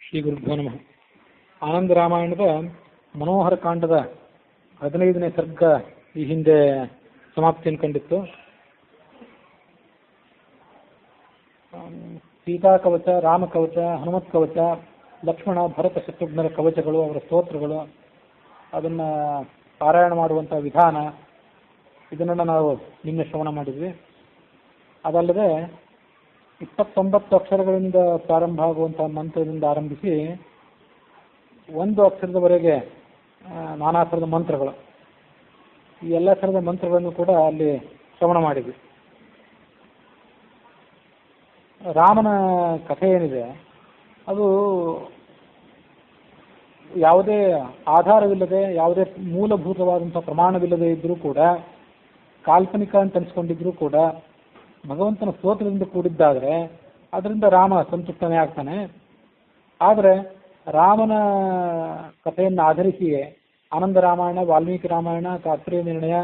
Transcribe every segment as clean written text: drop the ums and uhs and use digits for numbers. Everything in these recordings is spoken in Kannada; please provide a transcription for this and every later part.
ಶ್ರೀ ಗುರುಭ್ಯೋ ನಮಃ. ಆನಂದ ರಾಮಾಯಣದ ಮನೋಹರ ಕಾಂಡದ 15ನೇ ಸರ್ಗ ಈ ಹಿಂದೆ ಸಮಾಪ್ತಿಯನ್ನು ಕಂಡಿತ್ತು. ಸೀತಾ ಕವಚ, ರಾಮ ಕವಚ, ಹನುಮತ್ ಕವಚ, ಲಕ್ಷ್ಮಣ ಭರತ ಶತ್ರುಘ್ನರ ಕವಚಗಳು, ಅವರ ಸ್ತೋತ್ರಗಳು, ಅದನ್ನು ಪಾರಾಯಣ ಮಾಡುವಂಥ ವಿಧಾನ, ಇದನ್ನೆಲ್ಲ ನಾವು ನಿನ್ನೆ ಶ್ರವಣ ಮಾಡಿದ್ವಿ. ಅದಲ್ಲದೆ 29 ಅಕ್ಷರಗಳಿಂದ ಪ್ರಾರಂಭ ಆಗುವಂಥ ಮಂತ್ರದಿಂದ ಆರಂಭಿಸಿ 1 ಅಕ್ಷರದವರೆಗೆ ನಾನಾ ಥರದ ಮಂತ್ರಗಳು, ಈ ಎಲ್ಲ ಥರದ ಮಂತ್ರಗಳನ್ನು ಕೂಡ ಅಲ್ಲಿ ಶ್ರವಣ ಮಾಡಿದ್ವಿ. ರಾಮನ ಕಥೆ ಏನಿದೆ ಅದು ಯಾವುದೇ ಆಧಾರವಿಲ್ಲದೆ, ಯಾವುದೇ ಮೂಲಭೂತವಾದಂಥ ಪ್ರಮಾಣವಿಲ್ಲದೆ ಇದ್ದರೂ ಕೂಡ, ಕಾಲ್ಪನಿಕ ಅಂತ ಅನಿಸ್ಕೊಂಡಿದ್ರೂ ಕೂಡ, ಭಗವಂತನ ಸ್ತೋತ್ರದಿಂದ ಕೂಡಿದ್ದಾದರೆ ಅದರಿಂದ ರಾಮ ಸಂತುಷ್ಟನೇ ಆಗ್ತಾನೆ. ಆದರೆ ರಾಮನ ಕಥೆಯನ್ನು ಆಧರಿಸಿಯೇ ಆನಂದ ರಾಮಾಯಣ, ವಾಲ್ಮೀಕಿ ರಾಮಾಯಣ, ತಾತ್ಪರ್ಯ ನಿರ್ಣಯ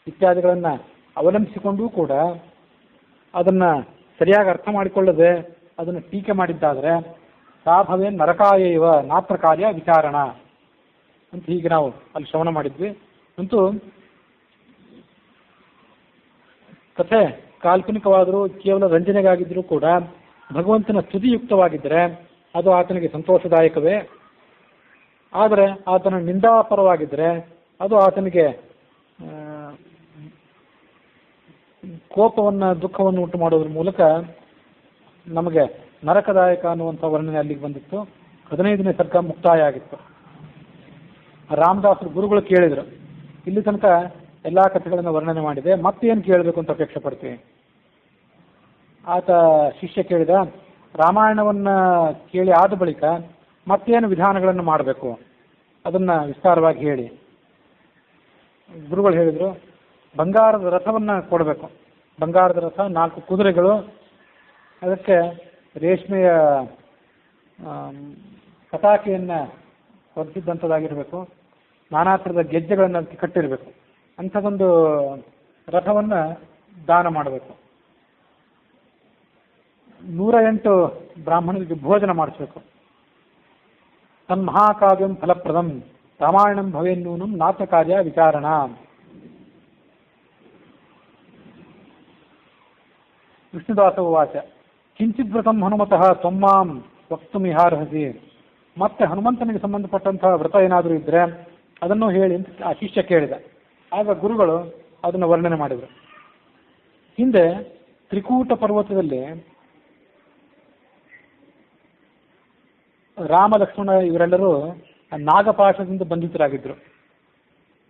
ಇತ್ಯಾದಿಗಳನ್ನು ಅವಲಂಬಿಸಿಕೊಂಡೂ ಕೂಡ ಅದನ್ನು ಸರಿಯಾಗಿ ಅರ್ಥ ಮಾಡಿಕೊಳ್ಳದೆ ಅದನ್ನು ಟೀಕೆ ಮಾಡಿದ್ದಾದರೆ ಸಾಭವೇ ನರಕಾಯ ಇವ ನಾತ್ರ ಕಾರ್ಯ ವಿಚಾರಣ ಅಂತ ಹೀಗೆ ನಾವು ಅಲ್ಲಿ ಶ್ರವಣ ಮಾಡಿದ್ವಿ. ಅಂತೂ ಕಥೆ ಕಾಲ್ಪನಿಕವಾದರೂ, ಕೇವಲ ರಂಜನೆಗಾಗಿದ್ದರೂ ಕೂಡ ಭಗವಂತನ ಸ್ತುತಿಯುಕ್ತವಾಗಿದ್ದರೆ ಅದು ಆತನಿಗೆ ಸಂತೋಷದಾಯಕವೇ. ಆದರೆ ಆತನ ನಿಂದಾಪರವಾಗಿದ್ದರೆ ಅದು ಆತನಿಗೆ ಕೋಪವನ್ನು, ದುಃಖವನ್ನು ಉಂಟು ಮಾಡೋದ್ರ ಮೂಲಕ ನಮಗೆ ನರಕದಾಯಕ ಅನ್ನುವಂಥ ವರ್ಣನೆ ಅಲ್ಲಿಗೆ ಬಂದಿತ್ತು. 15ನೇ ಸರ್ಗ ಮುಕ್ತಾಯ ಆಗಿತ್ತು. ರಾಮದಾಸರು ಗುರುಗಳು ಕೇಳಿದರು, ಇಲ್ಲಿ ತನಕ ಎಲ್ಲ ಕಥೆಗಳನ್ನು ವರ್ಣನೆ ಮಾಡಿದೆ, ಮತ್ತೇನು ಕೇಳಬೇಕು ಅಂತ ಅಪೇಕ್ಷೆ ಪಡ್ತೀವಿ. ಆತ ಶಿಷ್ಯ ಕೇಳಿದ, ರಾಮಾಯಣವನ್ನು ಕೇಳಿ ಆದ ಬಳಿಕ ಮತ್ತೇನು ವಿಧಾನಗಳನ್ನು ಮಾಡಬೇಕು ಅದನ್ನು ವಿಸ್ತಾರವಾಗಿ ಹೇಳಿ. ಗುರುಗಳು ಹೇಳಿದರು, ಬಂಗಾರದ ರಥವನ್ನು ಕೊಡಬೇಕು. ಬಂಗಾರದ ರಥ, 4 ಕುದುರೆಗಳು, ಅದಕ್ಕೆ ರೇಷ್ಮೆಯ ಪತಾಕೆಯನ್ನು ಹೊರಿಸಿದ್ದಂಥದ್ದಾಗಿರಬೇಕು, ನಾನಾ ಥರದ ಗೆಜ್ಜೆಗಳನ್ನು ಅದಕ್ಕೆ ಕಟ್ಟಿರಬೇಕು. ಅಂಥದ್ದೊಂದು ರಥವನ್ನು ದಾನ ಮಾಡಬೇಕು. 108 ಬ್ರಾಹ್ಮಣರಿಗೆ ಭೋಜನ ಮಾಡಿಸಬೇಕು. ತನ್ಮಹಾಕಾವ್ಯಂ ಫಲಪ್ರದಂ ರಾಮಾಯಣಂ ಭವೇನ್ನೂನಂ ನಾತ್ರ ಕಾರ್ಯ ವಿಚಾರಣ. ವಿಷ್ಣುದಾಸ ಉವಾಚ ಕಿಂಚಿದ್ವ್ರತಂ ಹನುಮತಃ ತ್ವಮ್ಮಾಂ ವಕ್ತುಮಿಹಾರ್ಹಸಿ. ಮತ್ತೆ ಹನುಮಂತನಿಗೆ ಸಂಬಂಧಪಟ್ಟಂತಹ ವ್ರತ ಏನಾದರೂ ಇದ್ದರೆ ಅದನ್ನು ಹೇಳಿ ಅಂತ ಆ ಶಿಷ್ಯ ಕೇಳಿದ. ಆಗ ಗುರುಗಳು ಅದನ್ನು ವರ್ಣನೆ ಮಾಡಿದರು. ಹಿಂದೆ ತ್ರಿಕೂಟ ಪರ್ವತದಲ್ಲಿ ರಾಮ, ಲಕ್ಷ್ಮಣ ಇವರೆಲ್ಲರೂ ನಾಗಪಾಶದಿಂದ ಬಂಧಿತರಾಗಿದ್ದರು.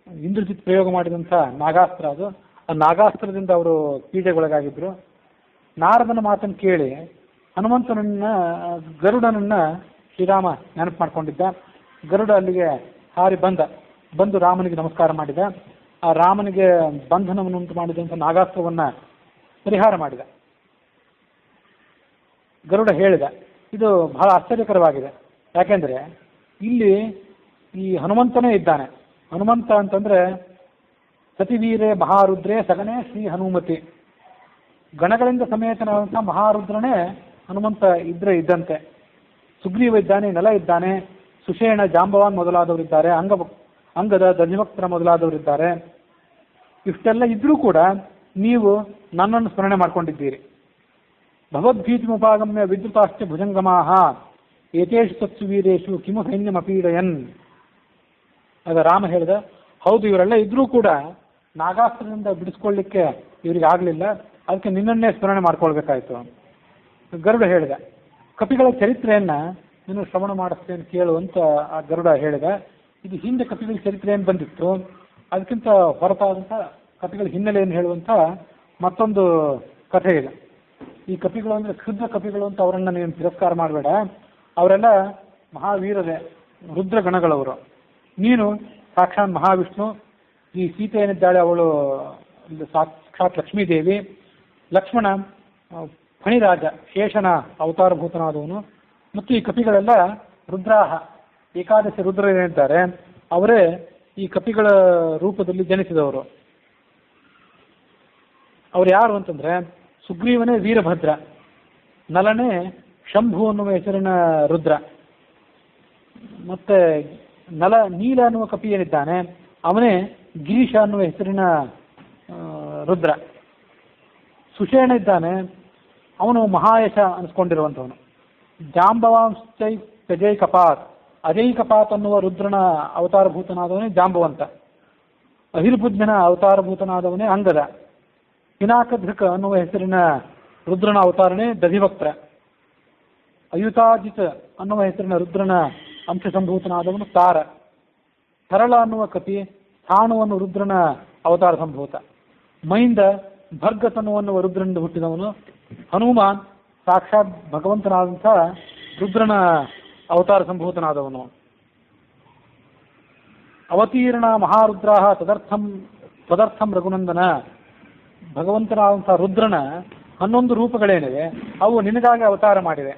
ಇಂದ್ರಜಿತ್ ಪ್ರಯೋಗ ಮಾಡಿದಂಥ ನಾಗಾಸ್ತ್ರ ಅದು. ಆ ನಾಗಾಸ್ತ್ರದಿಂದ ಅವರು ಪೀಡೆಗೊಳಗಾಗಿದ್ದರು. ನಾರದನ ಮಾತನ್ನು ಕೇಳಿ ಗರುಡನನ್ನ ಶ್ರೀರಾಮ ನೆನಪು ಮಾಡ್ಕೊಂಡಿದ್ದ. ಗರುಡ ಅಲ್ಲಿಗೆ ಹಾರಿ ಬಂದು ರಾಮನಿಗೆ ನಮಸ್ಕಾರ ಮಾಡಿದ. ಆ ರಾಮನಿಗೆ ಬಂಧನವನ್ನು ಉಂಟು ಮಾಡಿದಂಥ ನಾಗಾಸ್ತ್ರವನ್ನು ಪರಿಹಾರ ಮಾಡಿದ. ಗರುಡ ಹೇಳಿದ, ಇದು ಬಹಳ ಆಶ್ಚರ್ಯಕರವಾಗಿದೆ. ಯಾಕೆಂದರೆ ಇಲ್ಲಿ ಈ ಹನುಮಂತನೇ ಇದ್ದಾನೆ. ಹನುಮಂತ ಅಂತಂದರೆ ಸತಿವೀರೇ ಮಹಾರುದ್ರೇ ಸಗನೇ ಶ್ರೀ ಹನುಮತಿ. ಗಣಗಳಿಂದ ಸಮೇತನಾದಂಥ ಮಹಾರುದ್ರನೇ ಹನುಮಂತ ಇದ್ದಂತೆ. ಸುಗ್ರೀವ ಇದ್ದಾನೆ, ನೆಲ ಇದ್ದಾನೆ, ಸುಷೇಣ, ಜಾಂಬವಾನ್ ಮೊದಲಾದವರಿದ್ದಾರೆ, ಅಂಗದ, ದಧಿಭಕ್ತರ ಮೊದಲಾದವರಿದ್ದಾರೆ. ಇಷ್ಟೆಲ್ಲ ಇದ್ರೂ ಕೂಡ ನೀವು ನನ್ನನ್ನು ಸ್ಮರಣೆ ಮಾಡ್ಕೊಂಡಿದ್ದೀರಿ. ಭಗವದ್ಭೀತಿ ಉಪಾಗಮ್ಯ ವಿದ್ಯುತಾಶ್ಚ ಭುಜಂಗಮಾಹ ಏತೇಷು ತತ್ಸು ವೀರೇಶು ಕಿಮು ಸೈನ್ಯಮಪೀಡಯನ್. ಆಗ ರಾಮ ಹೇಳಿದ, ಹೌದು, ಇವರೆಲ್ಲ ಇದ್ರೂ ಕೂಡ ನಾಗಾಸ್ತ್ರದಿಂದ ಬಿಡಿಸ್ಕೊಳ್ಳಿಕ್ಕೆ ಇವರಿಗೆ ಆಗಲಿಲ್ಲ, ಅದಕ್ಕೆ ನಿನ್ನನ್ನೇ ಸ್ಮರಣೆ ಮಾಡ್ಕೊಳ್ಬೇಕಾಯ್ತು. ಗರುಡ ಹೇಳಿದ, ಕಪಿಗಳ ಚರಿತ್ರೆಯನ್ನು ನೀನು ಶ್ರವಣ ಮಾಡಿಸ್ತೇನೆ ಕೇಳು ಅಂತ ಆ ಗರುಡ ಹೇಳಿದ. ಇದು ಹಿಂದೆ ಕಪಿಗಳ ಚರಿತ್ರೆ ಏನು ಬಂದಿತ್ತು, ಅದಕ್ಕಿಂತ ಹೊರತಾದಂಥ ಕಪಿಗಳ ಹಿನ್ನೆಲೆಯನ್ನು ಹೇಳುವಂಥ ಮತ್ತೊಂದು ಕಥೆ ಇದೆ. ಈ ಕಪಿಗಳು ಅಂದರೆ ಕ್ಷುದ್ರ ಕಪಿಗಳು ಅಂತ ಅವರನ್ನು ನೀನು ತಿರಸ್ಕಾರ ಮಾಡಬೇಡ. ಅವರೆಲ್ಲ ಮಹಾವೀರರೇ, ರುದ್ರಗಣಗಳವರು. ನೀನು ಸಾಕ್ಷಾತ್ ಮಹಾವಿಷ್ಣು. ಈ ಸೀತೆ ಏನಿದ್ದಾಳೆ ಅವಳು ಸಾಕ್ಷಾತ್ ಲಕ್ಷ್ಮೀದೇವಿ. ಲಕ್ಷ್ಮಣ ಫಣಿರಾಜ, ಶೇಷನ ಅವತಾರಭೂತನಾದವನು. ಮತ್ತು ಈ ಕಪಿಗಳೆಲ್ಲ ರುದ್ರಾಹ, ಏಕಾದಶಿ ರುದ್ರರೇನಿದ್ದಾರೆ ಅವರೇ ಈ ಕಪಿಗಳ ರೂಪದಲ್ಲಿ ಜನಿಸಿದವರು. ಅವ್ರು ಯಾರು ಅಂತಂದರೆ ಸುಗ್ರೀವನೇ ವೀರಭದ್ರ, ನಲನೇ ಶಂಭು ಅನ್ನುವ ಹೆಸರಿನ ರುದ್ರ, ಮತ್ತೆ ನೀಲ ಅನ್ನುವ ಕಪಿ ಏನಿದ್ದಾನೆ ಅವನೇ ಗಿರೀಶ ಅನ್ನುವ ಹೆಸರಿನ ರುದ್ರ. ಸುಷೇಣ ಇದ್ದಾನೆ, ಅವನು ಮಹಾಯಶ ಅನಿಸ್ಕೊಂಡಿರುವಂಥವನು. ಜಾಂಬವಾಂಶ್ಚೈ ಅಜಯ್ ಕಪಾತ್, ಅಜಯ್ ಕಪಾತ್ ಅನ್ನುವ ರುದ್ರನ ಅವತಾರಭೂತನಾದವನೇ ಜಾಂಬವಂತ. ಅಹಿರ್ಬುದ್ಧನ ಅವತಾರಭೂತನಾದವನೇ ಅಂಗದ. ಪಿನಾಕಧೃಕ ಅನ್ನುವ ಹೆಸರಿನ ರುದ್ರನ ಅವತಾರನೇ ದಧಿವಕ್ತ್ರ. ಅಯುತಾಜಿತ್ ಅನ್ನುವ ಹೆಸರಿನ ರುದ್ರನ ಅಂಶ ಸಂಭೂತನಾದವನು ತಾರ. ತರಳ ಅನ್ನುವ ಕಪಿ ಸ್ಥಾಣುವನ್ನು ರುದ್ರನ ಅವತಾರ ಸಂಭೂತ. ಮೈಂದ ಭರ್ಗತನುವನ್ನುವ ರುದ್ರನಿಂದ ಹುಟ್ಟಿದವನು. ಹನುಮಾನ್ ಸಾಕ್ಷಾತ್ ಭಗವಂತನಾದಂಥ ರುದ್ರನ ಅವತಾರ ಸಂಭೂತನಾದವನು. ಅವತೀರ್ಣ ಮಹಾರುದ್ರಾಹ ತದರ್ಥಂ ರಘುನಂದನ. ಭಗವಂತನಾದಂಥ ರುದ್ರನ 11 ರೂಪಗಳೇನಿವೆ ಅವು ನಿನಗಾಗಿ ಅವತಾರ ಮಾಡಿವೆ.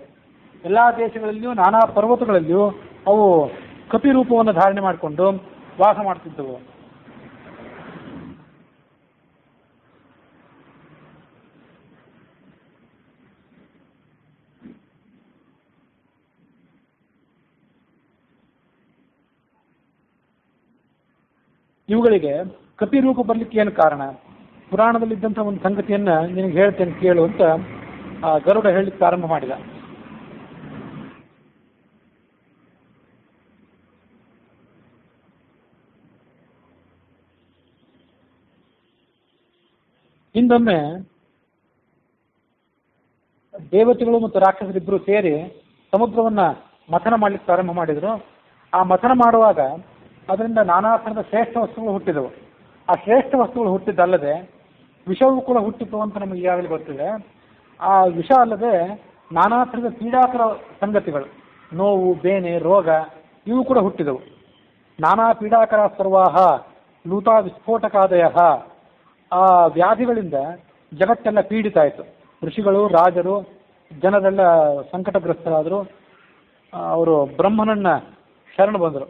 ಎಲ್ಲ ದೇಶಗಳಲ್ಲಿಯೂ ನಾನಾ ಪರ್ವತಗಳಲ್ಲಿಯೂ ಅವು ಕಪಿ ರೂಪವನ್ನು ಧಾರಣೆ ಮಾಡಿಕೊಂಡು ವಾಸ ಮಾಡ್ತಿದ್ದವು. ಇವುಗಳಿಗೆ ಕಪಿ ರೂಪ ಬರಲಿಕ್ಕೆ ಏನು ಕಾರಣ? ಪುರಾಣದಲ್ಲಿದ್ದಂಥ ಒಂದು ಸಂಗತಿಯನ್ನ ನಿನಗೆ ಹೇಳ್ತೇನೆ ಕೇಳು ಅಂತ ಗರುಡ ಹೇಳಲಿಕ್ಕೆ ಪ್ರಾರಂಭ ಮಾಡಿದ. ಹಿಂದೊಮ್ಮೆ ದೇವತೆಗಳು ಮತ್ತು ರಾಕ್ಷಸರಿಬ್ಬರು ಸೇರಿ ಸಮುದ್ರವನ್ನ ಮಥನ ಮಾಡ್ಲಿಕ್ಕೆ ಪ್ರಾರಂಭ ಮಾಡಿದ್ರು. ಆ ಮಥನ ಮಾಡುವಾಗ ಅದರಿಂದ ನಾನಾ ಥರದ ಶ್ರೇಷ್ಠ ವಸ್ತುಗಳು ಹುಟ್ಟಿದವು. ಆ ಶ್ರೇಷ್ಠ ವಸ್ತುಗಳು ಹುಟ್ಟಿದ್ದಲ್ಲದೆ ವಿಷವೂ ಕೂಡ ಹುಟ್ಟಿತು ಅಂತ ನಮಗೆ ಈಗಾಗಲೇ ಗೊತ್ತಿದೆ. ಆ ವಿಷ ಅಲ್ಲದೆ ನಾನಾ ಥರದ ಪೀಡಾಕರ ಸಂಗತಿಗಳು, ನೋವು, ಬೇನೆ, ರೋಗ ಇವು ಕೂಡ ಹುಟ್ಟಿದವು. ನಾನಾ ಪೀಡಾಕರ ಸರ್ವಾಹ ಲೂತಾ ವಿಸ್ಫೋಟಕಾದಯ. ಆ ವ್ಯಾಧಿಗಳಿಂದ ಜಗತ್ತೆಲ್ಲ ಪೀಡಿತ ಆಯಿತು. ಋಷಿಗಳು, ರಾಜರು, ಜನರೆಲ್ಲ ಸಂಕಟಗ್ರಸ್ತರಾದರು. ಅವರು ಬ್ರಹ್ಮನನ್ನ ಶರಣ ಬಂದರು.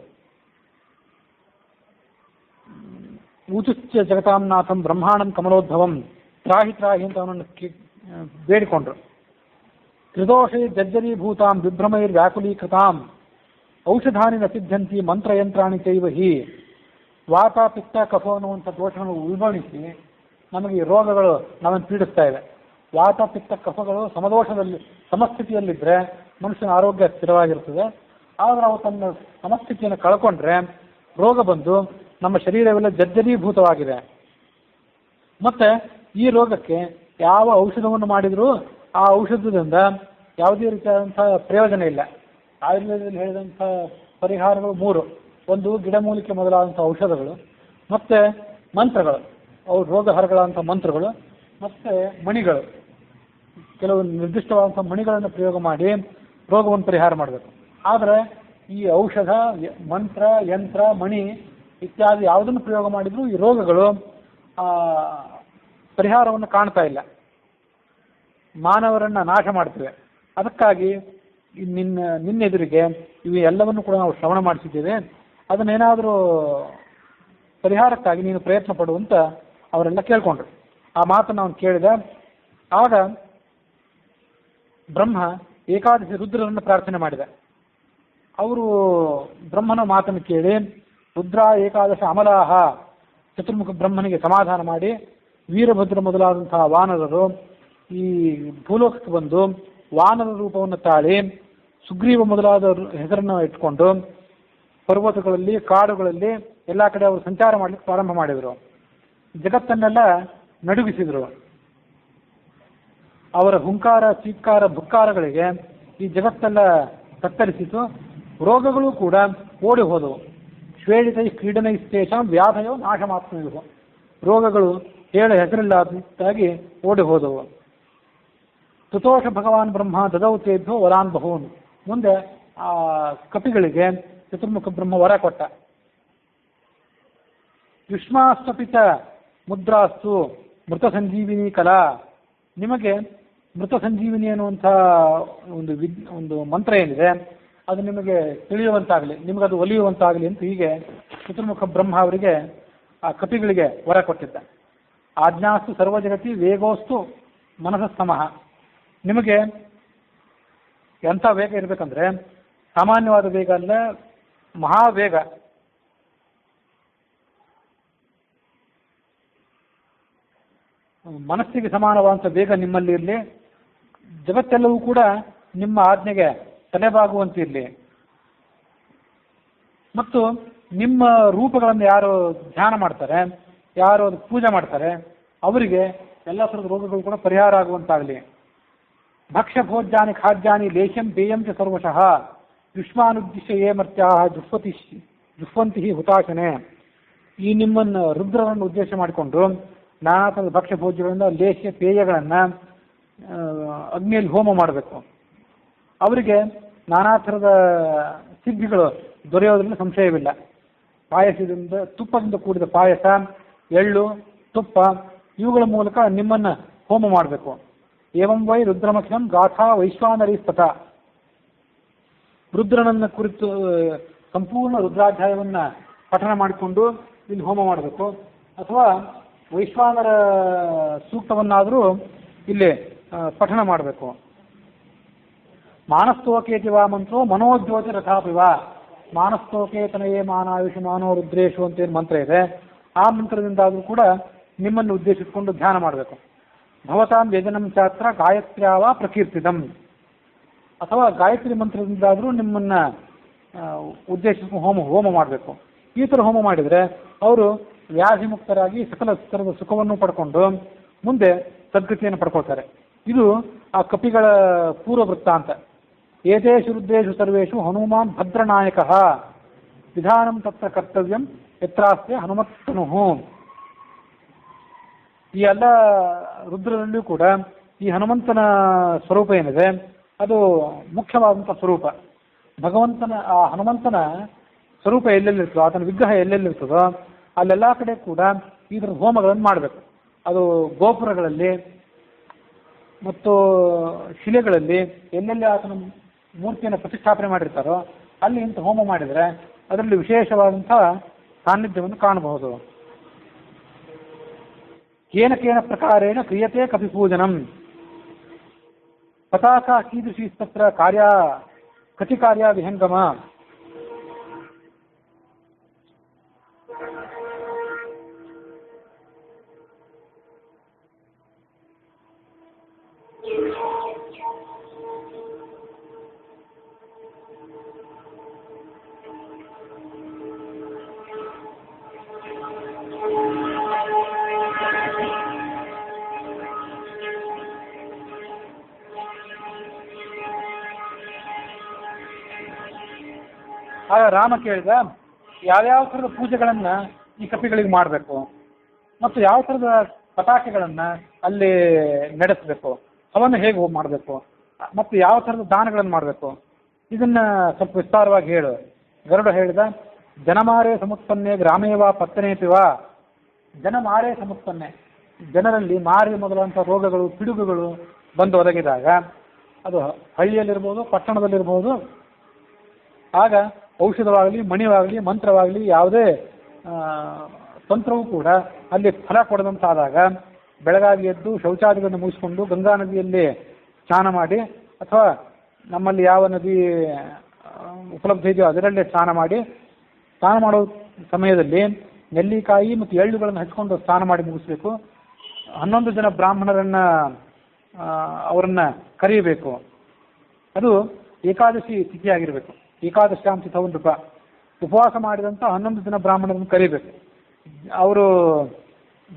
ಊಚುಶ್ಚ ಜಗತಾಂನಾಥಂ ಬ್ರಹ್ಮಾಂಡಂ ಕಮಲೋದ್ಭವಂ ತ್ರಾಹಿ ತ್ರಾಹಿ ಅಂತ ಅವನನ್ನು ಬೇಡಿಕೊಂಡ್ರು. ತ್ರಿದೋಷೈ ಜರ್ಜರೀಭೂತಾಂ ವಿಭ್ರಮೈರ್ ವ್ಯಾಕುಲೀಕೃತಾಂ ಔಷಧಾನಿ ನಸಿದ್ಧಂತಿ ಮಂತ್ರಯಂತ್ರಾಣಿ ಚೈವ ಹಿ. ವಾತ, ಪಿತ್ತ, ಕಫ ಅನ್ನುವಂಥ ದೋಷಗಳನ್ನು ಉಲ್ಬಣಿಸಿ ನಮಗೆ ಈ ರೋಗಗಳು ನಮ್ಮನ್ನು ಪೀಡಿಸ್ತಾ ಇವೆ. ವಾತ, ಪಿತ್ತ, ಕಫಗಳು ಸಮಸ್ಥಿತಿಯಲ್ಲಿದ್ದರೆ ಮನುಷ್ಯನ ಆರೋಗ್ಯ ಸ್ಥಿರವಾಗಿರ್ತದೆ. ಆದರೆ ಅವು ತನ್ನ ಸಮಸ್ಥಿತಿಯನ್ನು ಕಳ್ಕೊಂಡ್ರೆ ರೋಗ ಬಂದು ನಮ್ಮ ಶರೀರವೆಲ್ಲ ಜರ್ಜರೀಭೂತವಾಗಿದೆ. ಮತ್ತೆ ಈ ರೋಗಕ್ಕೆ ಯಾವ ಔಷಧವನ್ನು ಮಾಡಿದರೂ ಆ ಔಷಧದಿಂದ ಯಾವುದೇ ರೀತಿಯಾದಂಥ ಪ್ರಯೋಜನ ಇಲ್ಲ. ಆಯುರ್ವೇದದಲ್ಲಿ ಹೇಳಿದಂಥ ಪರಿಹಾರಗಳು 3: ಒಂದು ಗಿಡಮೂಲಿಕೆ ಮೊದಲಾದಂಥ ಔಷಧಗಳು, ಮತ್ತೆ ಮಂತ್ರಗಳು, ಅವು ರೋಗಹರಗಳಂಥ ಮಂತ್ರಗಳು, ಮತ್ತೆ ಮಣಿಗಳು, ಕೆಲವು ನಿರ್ದಿಷ್ಟವಾದಂಥ ಮಣಿಗಳನ್ನು ಪ್ರಯೋಗ ಮಾಡಿ ರೋಗವನ್ನು ಪರಿಹಾರ ಮಾಡಬೇಕು. ಆದರೆ ಈ ಔಷಧ, ಮಂತ್ರ, ಯಂತ್ರ, ಮಣಿ ಇತ್ಯಾದಿ ಯಾವುದನ್ನು ಪ್ರಯೋಗ ಮಾಡಿದರೂ ಈ ರೋಗಗಳು ಪರಿಹಾರವನ್ನು ಕಾಣ್ತಾ ಇಲ್ಲ, ಮಾನವರನ್ನ ನಾಶ ಮಾಡ್ತವೆ. ಅದಕ್ಕಾಗಿ ನಿನ್ನೆದುರಿಗೆ ಇವು ಎಲ್ಲವನ್ನು ಕೂಡ ನಾವು ಶ್ರವಣ ಮಾಡಿಸಿದ್ದೇವೆ. ಅದನ್ನೇನಾದರೂ ಪರಿಹಾರಕ್ಕಾಗಿ ನೀನು ಪ್ರಯತ್ನ ಪಡುವಂತ ಅವರೆಲ್ಲ ಕೇಳ್ಕೊಂಡ್ರು. ಆ ಮಾತನ್ನು ಅವನು ಕೇಳಿದ. ಆಗ ಬ್ರಹ್ಮ ಏಕಾದಶಿ ರುದ್ರರನ್ನು ಪ್ರಾರ್ಥನೆ ಮಾಡಿದ. ಅವರು ಬ್ರಹ್ಮನ ಮಾತನ್ನು ಕೇಳಿ ರುದ್ರ ಏಕಾದಶ ಅಮಲಾಹ ಚತುರ್ಮುಖ ಬ್ರಹ್ಮನಿಗೆ ಸಮಾಧಾನ ಮಾಡಿ ವೀರಭದ್ರ ಮೊದಲಾದಂತಹ ವಾನರರು ಈ ಭೂಲೋಕಕ್ಕೆ ಬಂದು ವಾನರ ರೂಪವನ್ನು ತಾಳಿ ಸುಗ್ರೀವ ಮೊದಲಾದ ಹೆಸರನ್ನು ಇಟ್ಕೊಂಡು ಪರ್ವತಗಳಲ್ಲಿ, ಕಾಡುಗಳಲ್ಲಿ ಎಲ್ಲ ಕಡೆ ಅವರು ಸಂಚಾರ ಮಾಡಲಿಕ್ಕೆ ಪ್ರಾರಂಭ ಮಾಡಿದರು. ಜಗತ್ತನ್ನೆಲ್ಲ ನಡುಗಿಸಿದರು. ಅವರ ಹುಂಕಾರ, ಚೀತ್ಕಾರ, ಭುಕ್ಕಾರಗಳಿಗೆ ಈ ಜಗತ್ತೆಲ್ಲ ತತ್ತರಿಸಿತು. ರೋಗಗಳು ಕೂಡ ಓಡಿ ಹೋದವು. ಶ್ವೇಡಿತೈ ಕ್ರೀಡನೈಸ್ತೇಷಾಂ ವ್ಯಾಧಯೋ ನಾಶಮಾತ್ಮಯೋ. ರೋಗಗಳು ಹೇಳ ಹೆಸರಿಲ್ಲದಾಗಿ ಓಡಿ ಹೋದವು. ತುತೋಷ ಭಗವಾನ್ ಬ್ರಹ್ಮ ದದೌ ತೇಭ್ಯೋ ವರಾನ್ ಬಹೂನ್. ಮುಂದೆ ಆ ಕಪಿಗಳಿಗೆ ಚತುರ್ಮುಖ ಬ್ರಹ್ಮ ವರ ಕೊಟ್ಟ. ಯುಷ್ಮಾಸ್ತಪಿತ ಮುದ್ರಾಸ್ತು ಮೃತ ಸಂಜೀವಿನಿ ಕಲಾ. ನಿಮಗೆ ಮೃತ ಸಂಜೀವಿನಿ ಅನ್ನುವಂಥ ಒಂದು ಮಂತ್ರ ಏನಿದೆ ಅದು ನಿಮಗೆ ತಿಳಿಯುವಂತಾಗಲಿ, ನಿಮಗದು ಒಲಿಯುವಂತಾಗಲಿ ಅಂತ ಹೀಗೆ ಚತುರ್ಮುಖ ಬ್ರಹ್ಮ ಅವರಿಗೆ ಆ ಕಪಿಗಳಿಗೆ ವರ ಕೊಟ್ಟಿದ್ದ. ಆಜ್ಞಾಸ್ತು ಸರ್ವಜಗತಿ ವೇಗೋಸ್ತು ಮನಸಸ್ತಮಃ. ನಿಮಗೆ ಎಂಥ ವೇಗ ಇರಬೇಕಂದ್ರೆ ಸಾಮಾನ್ಯವಾದ ವೇಗ ಅಲ್ಲ, ಮಹಾವೇಗ. ಮನಸ್ಸಿಗೆ ಸಮಾನವಾದಂಥ ವೇಗ ನಿಮ್ಮಲ್ಲಿ ಇರಲಿ. ಜಗತ್ತೆಲ್ಲವೂ ಕೂಡ ನಿಮ್ಮ ಆಜ್ಞೆಗೆ ತಲೆಬಾಗುವಂತಿರಲಿ. ಮತ್ತು ನಿಮ್ಮ ರೂಪಗಳನ್ನು ಯಾರು ಧ್ಯಾನ ಮಾಡ್ತಾರೆ, ಯಾರು ಅದು ಪೂಜೆ ಮಾಡ್ತಾರೆ, ಅವರಿಗೆ ಎಲ್ಲ ಥರದ ರೋಗಗಳು ಕೂಡ ಪರಿಹಾರ ಆಗುವಂತಾಗಲಿ. ಭಕ್ಷ್ಯ ಭೋಜ್ಯಾನಿ ಖಾದ್ಯಾನಿ ಲೇಹ್ಯಂ ಪೇಯಂ ಚ ಸರ್ವಶಃ ಯುಷ್ಮಾನುದ್ದಿಶ್ಯ ಯೇ ಮರ್ತ್ಯಾ ಜುಹ್ವಂತಿ ಹುತಾಶನೆ. ಈ ನಿಮ್ಮನ್ನು ರುದ್ರರನ್ನು ಉದ್ದೇಶ ಮಾಡಿಕೊಂಡು ನಾನಾ ಥರದ ಭಕ್ಷ್ಯ ಭೋಜ್ಯಗಳಿಂದ ಲೇಹ್ಯ ಪೇಯಗಳನ್ನು ಅಗ್ನಿಯಲ್ಲಿ ಹೋಮ ಮಾಡಬೇಕು. ಅವರಿಗೆ ನಾನಾ ಥರದ ಸಿದ್ಧಿಗಳು ದೊರೆಯೋದ್ರಲ್ಲಿ ಸಂಶಯವಿಲ್ಲ. ಪಾಯಸದಿಂದ, ತುಪ್ಪದಿಂದ ಕೂಡಿದ ಪಾಯಸ, ಎಳ್ಳು, ತುಪ್ಪ ಇವುಗಳ ಮೂಲಕ ನಿಮ್ಮನ್ನು ಹೋಮ ಮಾಡಬೇಕು. ಏವಂ ವೈ ರುದ್ರಮಖ್ಯಂ ಗಾಥಾ ವೈಶ್ವಾನರಿ ಸ್ತಥ. ರುದ್ರನನ್ನು ಕುರಿತು ಸಂಪೂರ್ಣ ರುದ್ರಾಧ್ಯಾಯವನ್ನು ಪಠನ ಮಾಡಿಕೊಂಡು ಇಲ್ಲಿ ಹೋಮ ಮಾಡಬೇಕು. ಅಥವಾ ವೈಶ್ವಾನರ ಸೂಕ್ತವನ್ನಾದರೂ ಇಲ್ಲಿ ಪಠನ ಮಾಡಬೇಕು. ಮಾನಸ್ತೋಕೇತಿ ವಾ ಮಂತ್ರೋ ಮನೋಜ್ಯೋತಿ ರಥಾಪಿವ. ಮಾನಸ್ತೋಕೇತನಯೇ ಮಾನಾಯುಷು ಮಾನೋ ರುದ್ರೇಶು ಅಂತೇನು ಮಂತ್ರ ಇದೆ, ಆ ಮಂತ್ರದಿಂದಾದರೂ ಕೂಡ ನಿಮ್ಮನ್ನು ಉದ್ದೇಶಿಸಿಕೊಂಡು ಧ್ಯಾನ ಮಾಡಬೇಕು. ಭವತಾಂ ಯಜನಂ ಚಾತ್ರ ಗಾಯತ್ರ್ಯಾವ ಪ್ರಕೀರ್ತಿತಂ. ಅಥವಾ ಗಾಯತ್ರಿ ಮಂತ್ರದಿಂದಾದರೂ ನಿಮ್ಮನ್ನು ಉದ್ದೇಶಿಸಿಕೊಂಡು ಹೋಮ ಮಾಡಬೇಕು. ಈ ಥರ ಹೋಮ ಮಾಡಿದರೆ ಅವರು ವ್ಯಾಧಿ ಮುಕ್ತರಾಗಿ ಸಕಲ ಥರದ ಸುಖವನ್ನು ಪಡ್ಕೊಂಡು ಮುಂದೆ ಸದ್ಗತಿಯನ್ನು ಪಡ್ಕೊಳ್ತಾರೆ. ಇದು ಆ ಕಪಿಗಳ ಪೂರ್ವ ವೃತ್ತಾಂತ. ಏತೇಷು ರುದ್ರೇಷು ಸರ್ವೇಷು ಹನುಮಾನ್ ಭದ್ರನಾಯಕ ವಿಧಾನಂ ತತ್ರ ಕರ್ತವ್ಯಂ ಯತ್ರಾಸ್ತೆ ಹನುಮತ್ತನುಹು. ಈ ಎಲ್ಲ ರುದ್ರರಲ್ಲಿಯೂ ಕೂಡ ಈ ಹನುಮಂತನ ಸ್ವರೂಪ ಏನಿದೆ ಅದು ಮುಖ್ಯವಾದಂಥ ಸ್ವರೂಪ. ಭಗವಂತನ ಆ ಹನುಮಂತನ ಸ್ವರೂಪ ಎಲ್ಲೆಲ್ಲಿರ್ತದೋ, ಆತನ ವಿಗ್ರಹ ಎಲ್ಲೆಲ್ಲಿರ್ತದೋ ಅಲ್ಲೆಲ್ಲ ಕಡೆ ಕೂಡ ಈ ಥರದ ಹೋಮಗಳನ್ನು ಮಾಡಬೇಕು. ಅದು ಗೋಪುರಗಳಲ್ಲಿ ಮತ್ತು ಶಿಲೆಗಳಲ್ಲಿ ಎಲ್ಲೆಲ್ಲಿ ಆತನ ಮೂರ್ತಿಯನ್ನು ಪ್ರತಿಷ್ಠಾಪನೆ ಮಾಡಿರ್ತಾರೋ ಅಲ್ಲಿ ಇಂಥ ಹೋಮ ಮಾಡಿದರೆ ಅದರಲ್ಲಿ ವಿಶೇಷವಾದಂಥ ಸಾನ್ನಿಧ್ಯವನ್ನು ಕಾಣಬಹುದು. ಕೇನ ಕೇನ ಪ್ರಕಾರೇಣ ಕ್ರಿಯತೆ ಕಪಿಪೂಜನಂ. ಪತಾಕ ಕೀದೃಶಿ ತತ್ರ ಕಾರ್ಯ ಕತಿ ಕಾರ್ಯ ವಿಹಂಗಮ. ಆಗ ರಾಮ ಕೇಳಿದ, ಯಾವ್ಯಾವ ಥರದ ಪೂಜೆಗಳನ್ನು ಈ ಕಪಿಗಳಿಗೆ ಮಾಡಬೇಕು ಮತ್ತು ಯಾವ ಥರದ ಪತಾಕೆಗಳನ್ನು ಅಲ್ಲಿ ನಡೆಸಬೇಕು, ಅವನ್ನು ಹೇಗೆ ಮಾಡಬೇಕು ಮತ್ತು ಯಾವ ಥರದ ದಾನಗಳನ್ನು ಮಾಡಬೇಕು, ಇದನ್ನು ಸ್ವಲ್ಪ ವಿಸ್ತಾರವಾಗಿ ಹೇಳು. ಗರುಡ ಹೇಳಿದ, ಜನಮಾರೇ ಸಮುತ್ಪನ್ನೆ ಗ್ರಾಮೇವಾ ಪತ್ತನೇಪಿವ. ಜನಮಾರೇ ಸಮುತ್ಪನ್ನೆ, ಜನರಲ್ಲಿ ಮಾರಿ ಮೊದಲಾದಂಥ ರೋಗಗಳು ಪಿಡುಗುಗಳು ಬಂದು ಒದಗಿದಾಗ, ಅದು ಹಳ್ಳಿಯಲ್ಲಿರ್ಬೋದು ಪಟ್ಟಣದಲ್ಲಿರ್ಬೋದು, ಆಗ ಔಷಧವಾಗಲಿ ಮಣಿವಾಗಲಿ ಮಂತ್ರವಾಗಲಿ ಯಾವುದೇ ತಂತ್ರವೂ ಕೂಡ ಅಲ್ಲಿ ಫಲ ಕೊಡದಂತಾದಾಗ ಬೆಳಗಾಗಿ ಎದ್ದು ಶೌಚಾದಿಗಳನ್ನು ಮುಗಿಸ್ಕೊಂಡು ಗಂಗಾ ನದಿಯಲ್ಲಿ ಸ್ನಾನ ಮಾಡಿ, ಅಥವಾ ನಮ್ಮಲ್ಲಿ ಯಾವ ನದಿ ಉಪಲಬ್ಧ ಇದೆಯೋ ಅದರಲ್ಲೇ ಸ್ನಾನ ಮಾಡಿ, ಸ್ನಾನ ಮಾಡೋ ಸಮಯದಲ್ಲಿ ನೆಲ್ಲಿಕಾಯಿ ಮತ್ತು ಎಳ್ಳುಗಳನ್ನು ಹಚ್ಕೊಂಡು ಸ್ನಾನ ಮಾಡಿ ಮುಗಿಸ್ಬೇಕು. 11 ಜನ ಬ್ರಾಹ್ಮಣರನ್ನು ಅವರನ್ನು ಕರೆಯಬೇಕು. ಅದು ಏಕಾದಶಿ ತಿಥಿಯಾಗಿರಬೇಕು. ಏಕಾದಶಾಂ ತಿಥವನ್ ರೂಪ ಉಪವಾಸ ಮಾಡಿದಂಥ 11 ಜನ ಬ್ರಾಹ್ಮಣರನ್ನು ಕರಿಬೇಕು. ಅವರು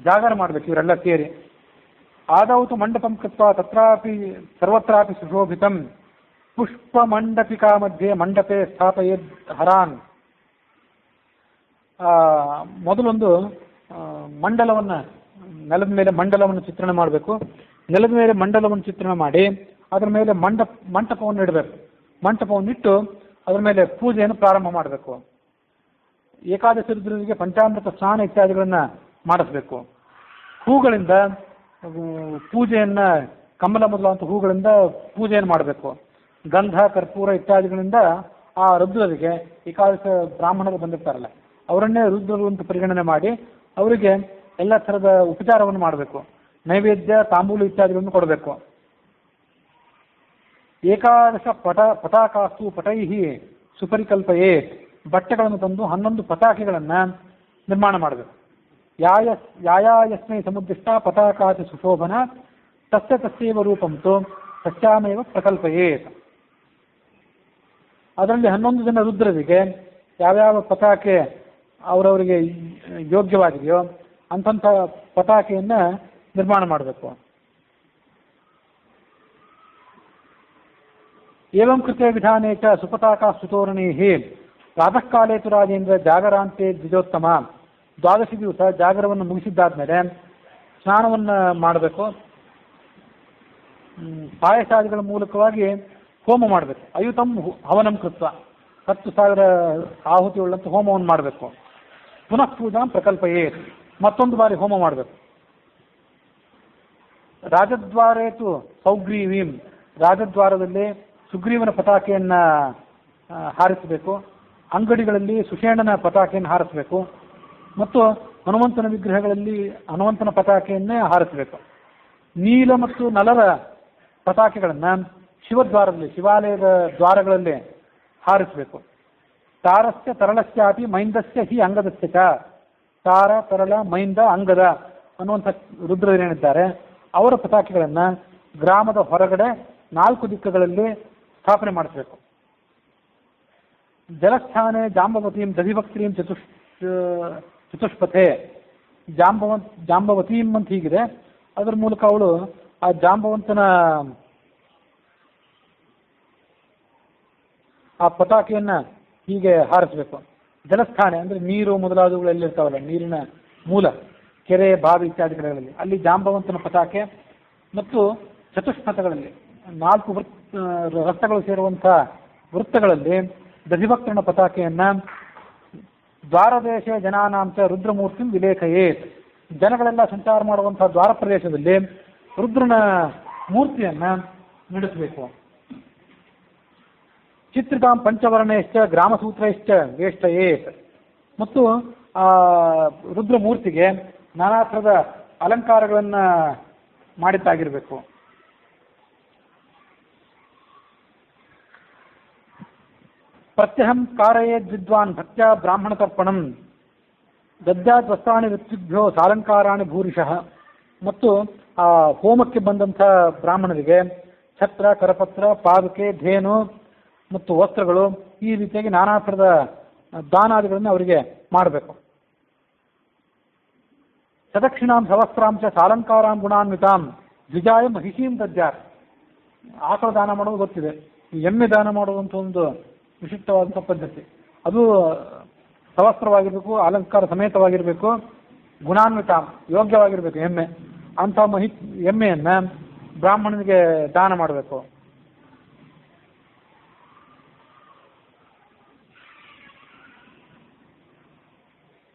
ಜಾಗರ ಮಾಡಬೇಕು ಇವರೆಲ್ಲ ಸೇರಿ. ಆದೌತು ಮಂಡಪಂ ಕೃತ್ವ ತತ್ರಾಪಿ ಸರ್ವತ್ರಾಪಿ ಸುಶೋಭಿತಂ ಪುಷ್ಪ ಮಂಡಪಿಕಾ ಮಧ್ಯೆ ಮಂಡಪೆ ಸ್ಥಾಪಯೇದ್ ಹರಾನ್. ಮೊದಲೊಂದು ಮಂಡಲವನ್ನು, ನೆಲದ ಮೇಲೆ ಮಂಡಲವನ್ನು ಚಿತ್ರಣ ಮಾಡಬೇಕು. ನೆಲದ ಮೇಲೆ ಮಂಡಲವನ್ನು ಚಿತ್ರಣ ಮಾಡಿ ಅದರ ಮೇಲೆ ಮಂಟಪವನ್ನು ಇಡಬೇಕು. ಮಂಟಪವನ್ನಿಟ್ಟು ಅದರ ಮೇಲೆ ಪೂಜೆಯನ್ನು ಪ್ರಾರಂಭ ಮಾಡಬೇಕು. ಏಕಾದಶಿ ರುದ್ರರಿಗೆ ಪಂಚಾಮೃತ ಸ್ನಾನ ಇತ್ಯಾದಿಗಳನ್ನು ಮಾಡಿಸ್ಬೇಕು. ಹೂಗಳಿಂದ ಪೂಜೆಯನ್ನು, ಕಮಲ ಮೊದಲಾದಂಥ ಹೂಗಳಿಂದ ಪೂಜೆಯನ್ನು ಮಾಡಬೇಕು. ಗಂಧ ಕರ್ಪೂರ ಇತ್ಯಾದಿಗಳಿಂದ ಆ ರುದ್ರರಿಗೆ, ಏಕಾದಶ ಬ್ರಾಹ್ಮಣರು ಬಂದಿರ್ತಾರಲ್ಲ ಅವರನ್ನೇ ರುದ್ರರು ಅಂತ ಪರಿಗಣನೆ ಮಾಡಿ ಅವರಿಗೆ ಎಲ್ಲ ಥರದ ಉಪಚಾರವನ್ನು ಮಾಡಬೇಕು. ನೈವೇದ್ಯ ತಾಂಬೂಲು ಇತ್ಯಾದಿಗಳನ್ನು ಕೊಡಬೇಕು. ಏಕಾದಶ ಪತಾಕಾಸ್ತು ಪಟೈಹಿ ಸುಪರಿಕಲ್ಪಯೇ. ಬಟ್ಟೆಗಳನ್ನು ತಂದು 11 ಪತಾಕೆಗಳನ್ನು ನಿರ್ಮಾಣ ಮಾಡಬೇಕು. ಯಸ್ಮೈ ಸಮುದ್ದಿಷ್ಟ ಪತಾಕಾತಿ ಸುಶೋಭನ ತಸ್ಯ ತಸ್ಯೈವ ರೂಪಂತು ತಸ್ಯಾಮೇವ ಪ್ರಕಲ್ಪಯೇತ್. ಅದರಲ್ಲಿ 11 ಜನ ರುದ್ರರಿಗೆ ಯಾವ್ಯಾವ ಪತಾಕೆ ಅವರವರಿಗೆ ಯೋಗ್ಯವಾಗಿದೆಯೋ ಅಂಥ ಪತಾಕೆಯನ್ನು ನಿರ್ಮಾಣ ಮಾಡಬೇಕು. ಏವಂ ಕೃತ್ಯ ವಿಧಾನೇ ಚ ಸುಪತಾಕ ಸುತೋರಣೈಃ ಪ್ರಾತಃ ಕಾಲೇ ತು ರಾಜೇಂದ್ರ ಜಾಗರಾಂತೆ ದ್ವಿಜೋತ್ತಮ. ದ್ವಾದಶಿ ದಿವಸ ಜಾಗರವನ್ನು ಮುಗಿಸಿದ್ದಾದ್ಮೇಲೆ ಸ್ನಾನವನ್ನು ಮಾಡಬೇಕು. ಪಾಯಸಾದಿಗಳ ಮೂಲಕವಾಗಿ ಹೋಮ ಮಾಡಬೇಕು. ಅಯುತಂ ಹವನಂ ಕೃತ್ವ 10,000 ಆಹುತಿ ಉಳ್ಳಂತ ಹೋಮವನ್ನು ಮಾಡಬೇಕು. ಪುನಃ ಪೂಜಾ ಪ್ರಕಲ್ಪಯೇ, ಮತ್ತೊಂದು ಬಾರಿ ಹೋಮ ಮಾಡಬೇಕು. ರಾಜದ್ವಾರೇತು ಸೌಗ್ರೀವೀಂ, ರಾಜದ್ವಾರದಲ್ಲಿ ಸುಗ್ರೀವನ ಪತಾಕೆಯನ್ನು ಹಾರಿಸಬೇಕು. ಅಂಗಡಿಗಳಲ್ಲಿ ಸುಷೇಣನ ಪತಾಕೆಯನ್ನು ಹಾರಿಸಬೇಕು ಮತ್ತು ಹನುಮಂತನ ವಿಗ್ರಹಗಳಲ್ಲಿ ಹನುಮಂತನ ಪತಾಕೆಯನ್ನೇ ಹಾರಿಸಬೇಕು. ನೀಲ ಮತ್ತು ನಲರ ಪತಾಕೆಗಳನ್ನು ಶಿವದ್ವಾರದಲ್ಲಿ ಶಿವಾಲಯದ ದ್ವಾರಗಳಲ್ಲಿ ಹಾರಿಸಬೇಕು. ತಾರಸ್ಯ ತರಳಸ್ಯಾಪಿ ಮೈಂದಸ್ಯ ಹಿ ಅಂಗದಸ್ಯ ಚ. ತಾರ, ತರಳ, ಮೈಂದ, ಅಂಗದ ಅನ್ನುವಂಥ ರುದ್ರರೇನಿದ್ದಾರೆ ಅವರ ಪತಾಕೆಗಳನ್ನು ಗ್ರಾಮದ ಹೊರಗಡೆ 4 ದಿಕ್ಕುಗಳಲ್ಲಿ ಸ್ಥಾಪನೆ ಮಾಡಿಸಬೇಕು. ಜಲಸ್ಥಾನೆ ಜಾಂಬವತೀಂ ದಧಿಭಕ್ತಿಂ ಚತುಷ್ಪಥೆ. ಜಾಂಬವತೀಂ ಅಂತ ಹೀಗಿದೆ. ಅದರ ಮೂಲಕ ಅವಳು ಆ ಜಾಂಬವಂತನ ಆ ಪತಾಕೆಯನ್ನು ಹೀಗೆ ಹಾರಿಸಬೇಕು. ಜಲಸ್ಥಾನೆ ಅಂದರೆ ನೀರು ಮೊದಲಾದವುಗಳು ಎಲ್ಲಿರ್ತಾವಲ್ಲ, ನೀರಿನ ಮೂಲ, ಕೆರೆ, ಬಾವಿ ಇತ್ಯಾದಿ ಕಡೆಗಳಲ್ಲಿ ಅಲ್ಲಿ ಜಾಂಬವಂತನ ಪತಾಕೆ ಮತ್ತು ಚತುಷ್ಪಥಗಳಲ್ಲಿ 4 ರಸ್ತೆಗಳು ಸೇರುವಂಥ ವೃತ್ತಗಳಲ್ಲಿ ದಧಿಭಕ್ತನ ಪತಾಕೆಯನ್ನು ದ್ವಾರದೇಶ ಜನಾನಾಂಚ ರುದ್ರಮೂರ್ತಿ ವಿಲೇಖಯೇತ್. ಜನಗಳೆಲ್ಲ ಸಂಚಾರ ಮಾಡುವಂತಹ ದ್ವಾರ ಪ್ರದೇಶದಲ್ಲಿ ರುದ್ರನ ಮೂರ್ತಿಯನ್ನು ನಡೆಸಬೇಕು. ಚಿತ್ರಿತಾಂ ಪಂಚವರ್ಣೇಶ್ಚ ಗ್ರಾಮಸೂತ್ರೈಶ್ಚ ವೇಷ್ಟಯೇತ್. ಮತ್ತು ಆ ರುದ್ರ ಮೂರ್ತಿಗೆ ನಾನಾ ಥರದ ಅಲಂಕಾರಗಳನ್ನು ಮಾಡಿದ್ದಾಗಿರಬೇಕು. ಪ್ರತ್ಯಹಂ ಕಾರಯೇದ್ ವಿದ್ವಾನ್ ಭಕ್ತ್ಯಾ ಬ್ರಾಹ್ಮಣ ತರ್ಪಣಂ ದದ್ಯಾದ್ ವಸ್ತ್ರಾಣಿ ಋತ್ವಿಭ್ಯೋ ಸಾಲಂಕಾರಾಣಿ ಭೂರಿಶಃ. ಮತ್ತು ಆ ಹೋಮಕ್ಕೆ ಬಂದಂಥ ಬ್ರಾಹ್ಮಣರಿಗೆ ಛತ್ರ, ಕರಪತ್ರ, ಪಾದುಕೆ, ಧೇನು ಮತ್ತು ವಸ್ತ್ರಗಳು ಈ ರೀತಿಯಾಗಿ ನಾನಾ ಥರದ ದಾನಾದಿಗಳನ್ನು ಅವರಿಗೆ ಮಾಡಬೇಕು. ಸದಕ್ಷಿಣಾಂ ಸವಸ್ತ್ರಾಂಶ ಸಾಲಂಕಾರಾಂ ಗುಣಾನ್ವಿತಾಂ ದ್ವಿಜಾಯ ಮಹಿಷೀಂ ದದ್ಯಾತ್. ಆಕಳ ದಾನ ಮಾಡೋದು ಗೊತ್ತಿದೆ. ಈ ಎಮ್ಮೆ ದಾನ ಮಾಡುವಂಥ ಒಂದು ವಿಶಿಷ್ಟವಾದಂಥ ಪದ್ಧತಿ. ಅದು ಸವಸ್ತ್ರವಾಗಿರಬೇಕು, ಅಲಂಕಾರ ಸಮೇತವಾಗಿರಬೇಕು, ಗುಣಾನ್ವಿತ ಯೋಗ್ಯವಾಗಿರಬೇಕು ಎಮ್ಮೆ. ಅಂಥ ಎಮ್ಮೆಯನ್ನು ಬ್ರಾಹ್ಮಣನಿಗೆ ದಾನ ಮಾಡಬೇಕು.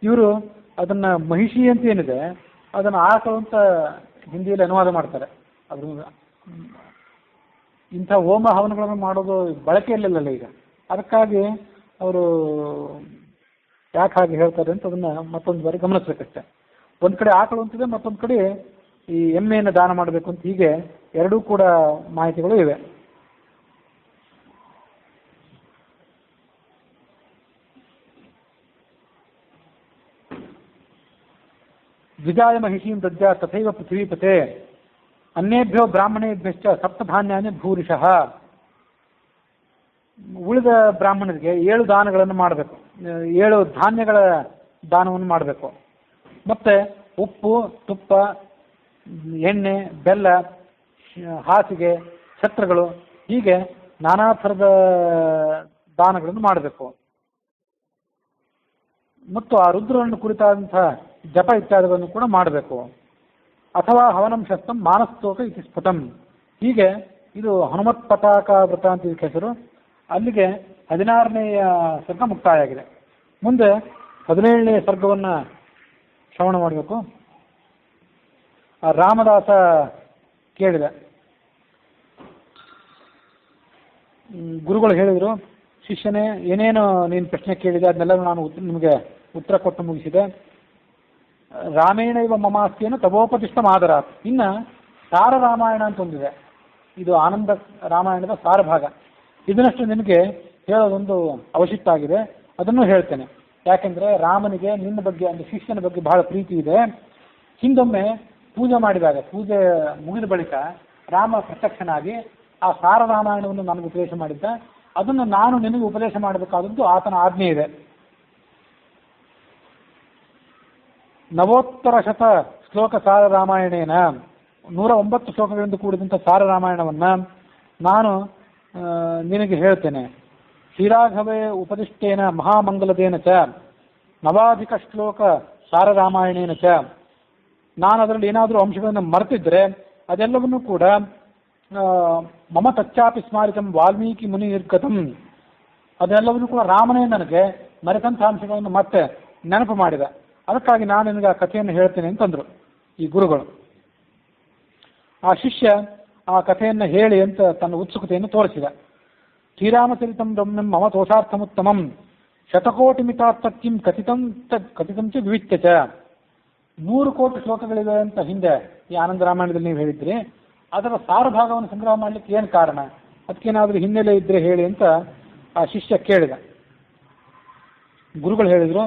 ಇವರು ಅದನ್ನು ಮಹಿಷಿ ಅಂತ ಏನಿದೆ ಅದನ್ನು ಆಕಳು ಅಂತ ಹಿಂದಿಯಲ್ಲಿ ಅನುವಾದ ಮಾಡ್ತಾರೆ. ಅದ್ರ ಇಂಥ ಹೋಮ ಹವನಗಳನ್ನು ಮಾಡೋದು ಬಳಕೆಯಲ್ಲಿಲ್ಲ ಈಗ. ಅದಕ್ಕಾಗಿ ಅವರು ಯಾಕೆ ಹಾಗೆ ಹೇಳ್ತಾರೆ ಅಂತ ಅದನ್ನು ಮತ್ತೊಂದು ಬಾರಿ ಗಮನಿಸ್ಬೇಕಷ್ಟೆ. ಒಂದು ಕಡೆ ಆಕಳು ಅಂತಿದೆ, ಮತ್ತೊಂದು ಕಡೆ ಈ ಎಮ್ಮೆಯನ್ನು ದಾನ ಮಾಡಬೇಕು ಅಂತ, ಹೀಗೆ ಎರಡೂ ಕೂಡ ಮಾಹಿತಿಗಳು ಇವೆ. ದ್ವಿಜಾಯ ಮಹಿಷೀಂ ದದ್ಯಾ ತಥೈವ ಪೃಥ್ವೀಪತೆ ಅನ್ಯೇಭ್ಯೋ ಬ್ರಾಹ್ಮಣೇಭ್ಯಶ್ಚ ಸಪ್ತಧಾನ್ಯಾನಿ ಭೂರಿಶಃ. ಉಳಿದ ಬ್ರಾಹ್ಮಣರಿಗೆ 7 ದಾನಗಳನ್ನು ಮಾಡಬೇಕು, 7 ಧಾನ್ಯಗಳ ದಾನವನ್ನು ಮಾಡಬೇಕು. ಮತ್ತು ಉಪ್ಪು, ತುಪ್ಪ, ಎಣ್ಣೆ, ಬೆಲ್ಲ, ಹಾಸಿಗೆ, ಛತ್ರಗಳು, ಹೀಗೆ ನಾನಾ ಥರದ ದಾನಗಳನ್ನು ಮಾಡಬೇಕು. ಮತ್ತು ಆ ರುದ್ರನನ್ನು ಕುರಿತಾದಂಥ ಜಪ ಇತ್ಯಾದಿಗಳನ್ನು ಕೂಡ ಮಾಡಬೇಕು. ಅಥವಾ ಹವನಂ ಶಸ್ತ್ರಂ ಮಾನಸ್ತೋಕ ಇತಿ ಸ್ಫುಟಂ. ಹೀಗೆ ಇದು ಹನುಮತ್ ಪತಾಕ ವ್ರತ ಅಂತ ಇದಕ್ಕೆ ಹೆಸರು. ಅಲ್ಲಿಗೆ 16ನೇಯ ಸರ್ಗ ಮುಕ್ತಾಯ ಆಗಿದೆ. ಮುಂದೆ 17ನೇ ಸರ್ಗವನ್ನು ಶ್ರವಣ ಮಾಡಬೇಕು. ರಾಮದಾಸ ಕೇಳಿದ, ಗುರುಗಳು ಹೇಳಿದರು, ಶಿಷ್ಯನೇ ಏನೇನು ನೀನು ಪ್ರಶ್ನೆ ಕೇಳಿದೆ ಅದನ್ನೆಲ್ಲ ನಾನು ನಿಮಗೆ ಉತ್ತರ ಕೊಟ್ಟು ಮುಗಿಸಿದೆ. ರಾಮೇಣ ಇವ ಮಮಾಸ್ತಿಯನ್ನು ತಪೋಪತಿಷ್ಠ ಮಾದರಾತ್. ಇನ್ನು ಸಾರ ರಾಮಾಯಣ ಅಂತ ಒಂದಿದೆ, ಇದು ಆನಂದ ರಾಮಾಯಣದ ಸಾರ ಭಾಗ. ಇದನ್ನಷ್ಟು ನಿನಗೆ ಹೇಳೋದೊಂದು ಅವಶ್ಯಕ ಆಗಿದೆ. ಅದನ್ನು ಹೇಳ್ತೇನೆ. ಯಾಕೆಂದರೆ ರಾಮನಿಗೆ ನಿನ್ನ ಬಗ್ಗೆ ಅಂದರೆ ಶಿಷ್ಯನ ಬಗ್ಗೆ ಬಹಳ ಪ್ರೀತಿ ಇದೆ. ಹಿಂದೊಮ್ಮೆ ಪೂಜೆ ಮಾಡಿದಾಗ, ಪೂಜೆ ಮುಗಿದ ಬಳಿಕ ರಾಮ ಪ್ರತ್ಯಕ್ಷನಾಗಿ ಆ ಸಾರರಾಮಾಯಣವನ್ನು ನನಗೆ ಉಪದೇಶ ಮಾಡಿದ್ದ. ಅದನ್ನು ನಾನು ನಿನಗೆ ಉಪದೇಶ ಮಾಡಬೇಕಾದದ್ದು ಆತನ ಆಜ್ಞೆ ಇದೆ. ನವೋತ್ತರ ಶತ ಶ್ಲೋಕ ಸಾರ ರಾಮಾಯಣೇನ 109 ಶ್ಲೋಕಗಳಿಂದ ಕೂಡಿದಂಥ ಸಾರ ರಾಮಾಯಣವನ್ನು ನಾನು ನಿನಗೆ ಹೇಳ್ತೇನೆ. ಶ್ರೀರಾಘವೇ ಉಪದಿಷ್ಟೇನ ಮಹಾಮಂಗಲದೇನ ಚ ನವಾಧಿಕ ಶ್ಲೋಕ ಸಾರ ರಾಮಾಯಣೇನ ಚ. ನಾನು ಅದರಲ್ಲಿ ಏನಾದರೂ ಅಂಶಗಳನ್ನು ಮರೆತಿದ್ರೆ ಅದೆಲ್ಲವನ್ನೂ ಕೂಡ ಮಮ ತಚ್ಚಾಪಿ ಸ್ಮಾರಿತಂ ವಾಲ್ಮೀಕಿ ಮುನಿ ನಿರ್ಗತಂ, ಅದೆಲ್ಲವನ್ನೂ ಕೂಡ ರಾಮನೇ ನನಗೆ ಮರೆತಂಥ ಅಂಶಗಳನ್ನು ಮತ್ತೆ ನೆನಪು ಮಾಡಿದ. ಅದಕ್ಕಾಗಿ ನಾನು ನಿನಗೆ ಆ ಕಥೆಯನ್ನು ಹೇಳ್ತೇನೆ ಅಂತಂದರು ಈ ಗುರುಗಳು. ಆ ಶಿಷ್ಯ ಆ ಕಥೆಯನ್ನು ಹೇಳಿ ಅಂತ ತನ್ನ ಉತ್ಸುಕತೆಯನ್ನು ತೋರಿಸಿದ. ಶ್ರೀರಾಮಚರಿತಂ ರಮ್ಯಂ ಮಮ ತೋಷಾರ್ಥಮುತ್ತಮಂ ಶತಕೋಟಿಮಿತಾತ್ತಕ್ಕಿಂ ಕಥಿತಂ ಚ ವಿವಿತ್ಯ ಚ. 100 ಕೋಟಿ ಶ್ಲೋಕಗಳಿವೆ ಅಂತ ಹಿಂದೆ ಈ ಆನಂದ ರಾಮಾಯಣದಲ್ಲಿ ನೀವು ಹೇಳಿದ್ರಿ. ಅದರ ಸಾರ ಭಾಗವನ್ನು ಸಂಗ್ರಹ ಮಾಡಲಿಕ್ಕೆ ಏನು ಕಾರಣ, ಅದಕ್ಕೇನಾದರೂ ಹಿನ್ನೆಲೆ ಇದ್ರೆ ಹೇಳಿ ಅಂತ ಆ ಶಿಷ್ಯ ಕೇಳಿದ. ಗುರುಗಳು ಹೇಳಿದರು,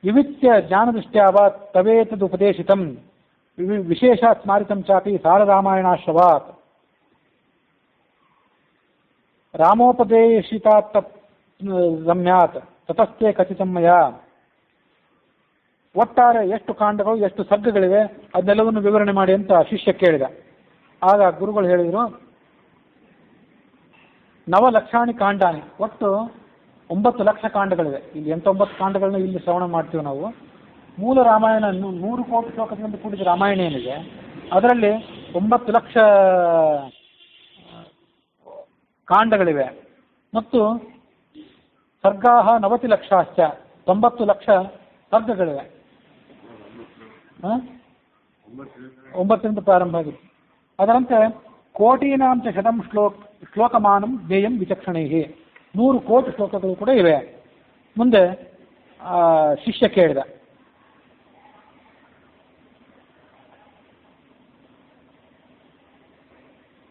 ವಿವಿತ್ಯ ಜ್ಞಾನದೃಷ್ಟ್ಯಾವ ತವೇತದ್ ಉಪದೇಶಿತಂ ವಿಶೇಷಾತ್ ಸ್ಮಾರಿತಂ ಚಾಪಿ ಸಾರರಾಮಾಯಣಾಶ್ರವಾತ್ ರಾಮೋಪದೇಶಿತಾತ್ ರಮ್ಯಾತ್ ತತಸ್ಥೆ ಕಥಿತಂ ಮಯಾ. ಒಟ್ಟಾರೆ ಎಷ್ಟು ಕಾಂಡಗಳು, ಎಷ್ಟು ಸರ್ಗಗಳಿವೆ ಅದನ್ನೆಲ್ಲವನ್ನು ವಿವರಣೆ ಮಾಡಿ ಅಂತ ಶಿಷ್ಯ ಕೇಳಿದ. ಆಗ ಗುರುಗಳು ಹೇಳಿದರು, 9 ಲಕ್ಷಾಣಿ ಕಾಂಡಾನಿ, ಒಟ್ಟು 9 ಲಕ್ಷ ಕಾಂಡಗಳಿವೆ. ಇಲ್ಲಿ 9 ಕಾಂಡಗಳನ್ನ ಇಲ್ಲಿ ಶ್ರವಣ ಮಾಡ್ತೀವಿ ನಾವು. ಮೂಲ ರಾಮಾಯಣ 100 ಕೋಟಿ ಶ್ಲೋಕದಿಂದ ಕೂಡಿದ ರಾಮಾಯಣ ಏನಿದೆ ಅದರಲ್ಲಿ 9 ಲಕ್ಷ ಕಾಂಡಗಳಿವೆ. ಮತ್ತು ಸರ್ಗಾಹ 90 ಲಕ್ಷಾಶ್ಚ, 90 ಲಕ್ಷ ಸರ್ಗಗಳಿವೆ. 9ರಿಂದ ಪ್ರಾರಂಭ ಆಗಿದೆ. ಅದರಂತೆ ಕೋಟೀನಾಂಚ ಶತಂ ಶ್ಲೋಕಮಾನಂ ಜ್ಞೇಯಂ ವಿಚಕ್ಷಣೈ, 100 ಕೋಟಿ ಶ್ಲೋಕಗಳು ಕೂಡ ಇವೆ. ಮುಂದೆ ಶಿಷ್ಯ ಕೇಳಿದ,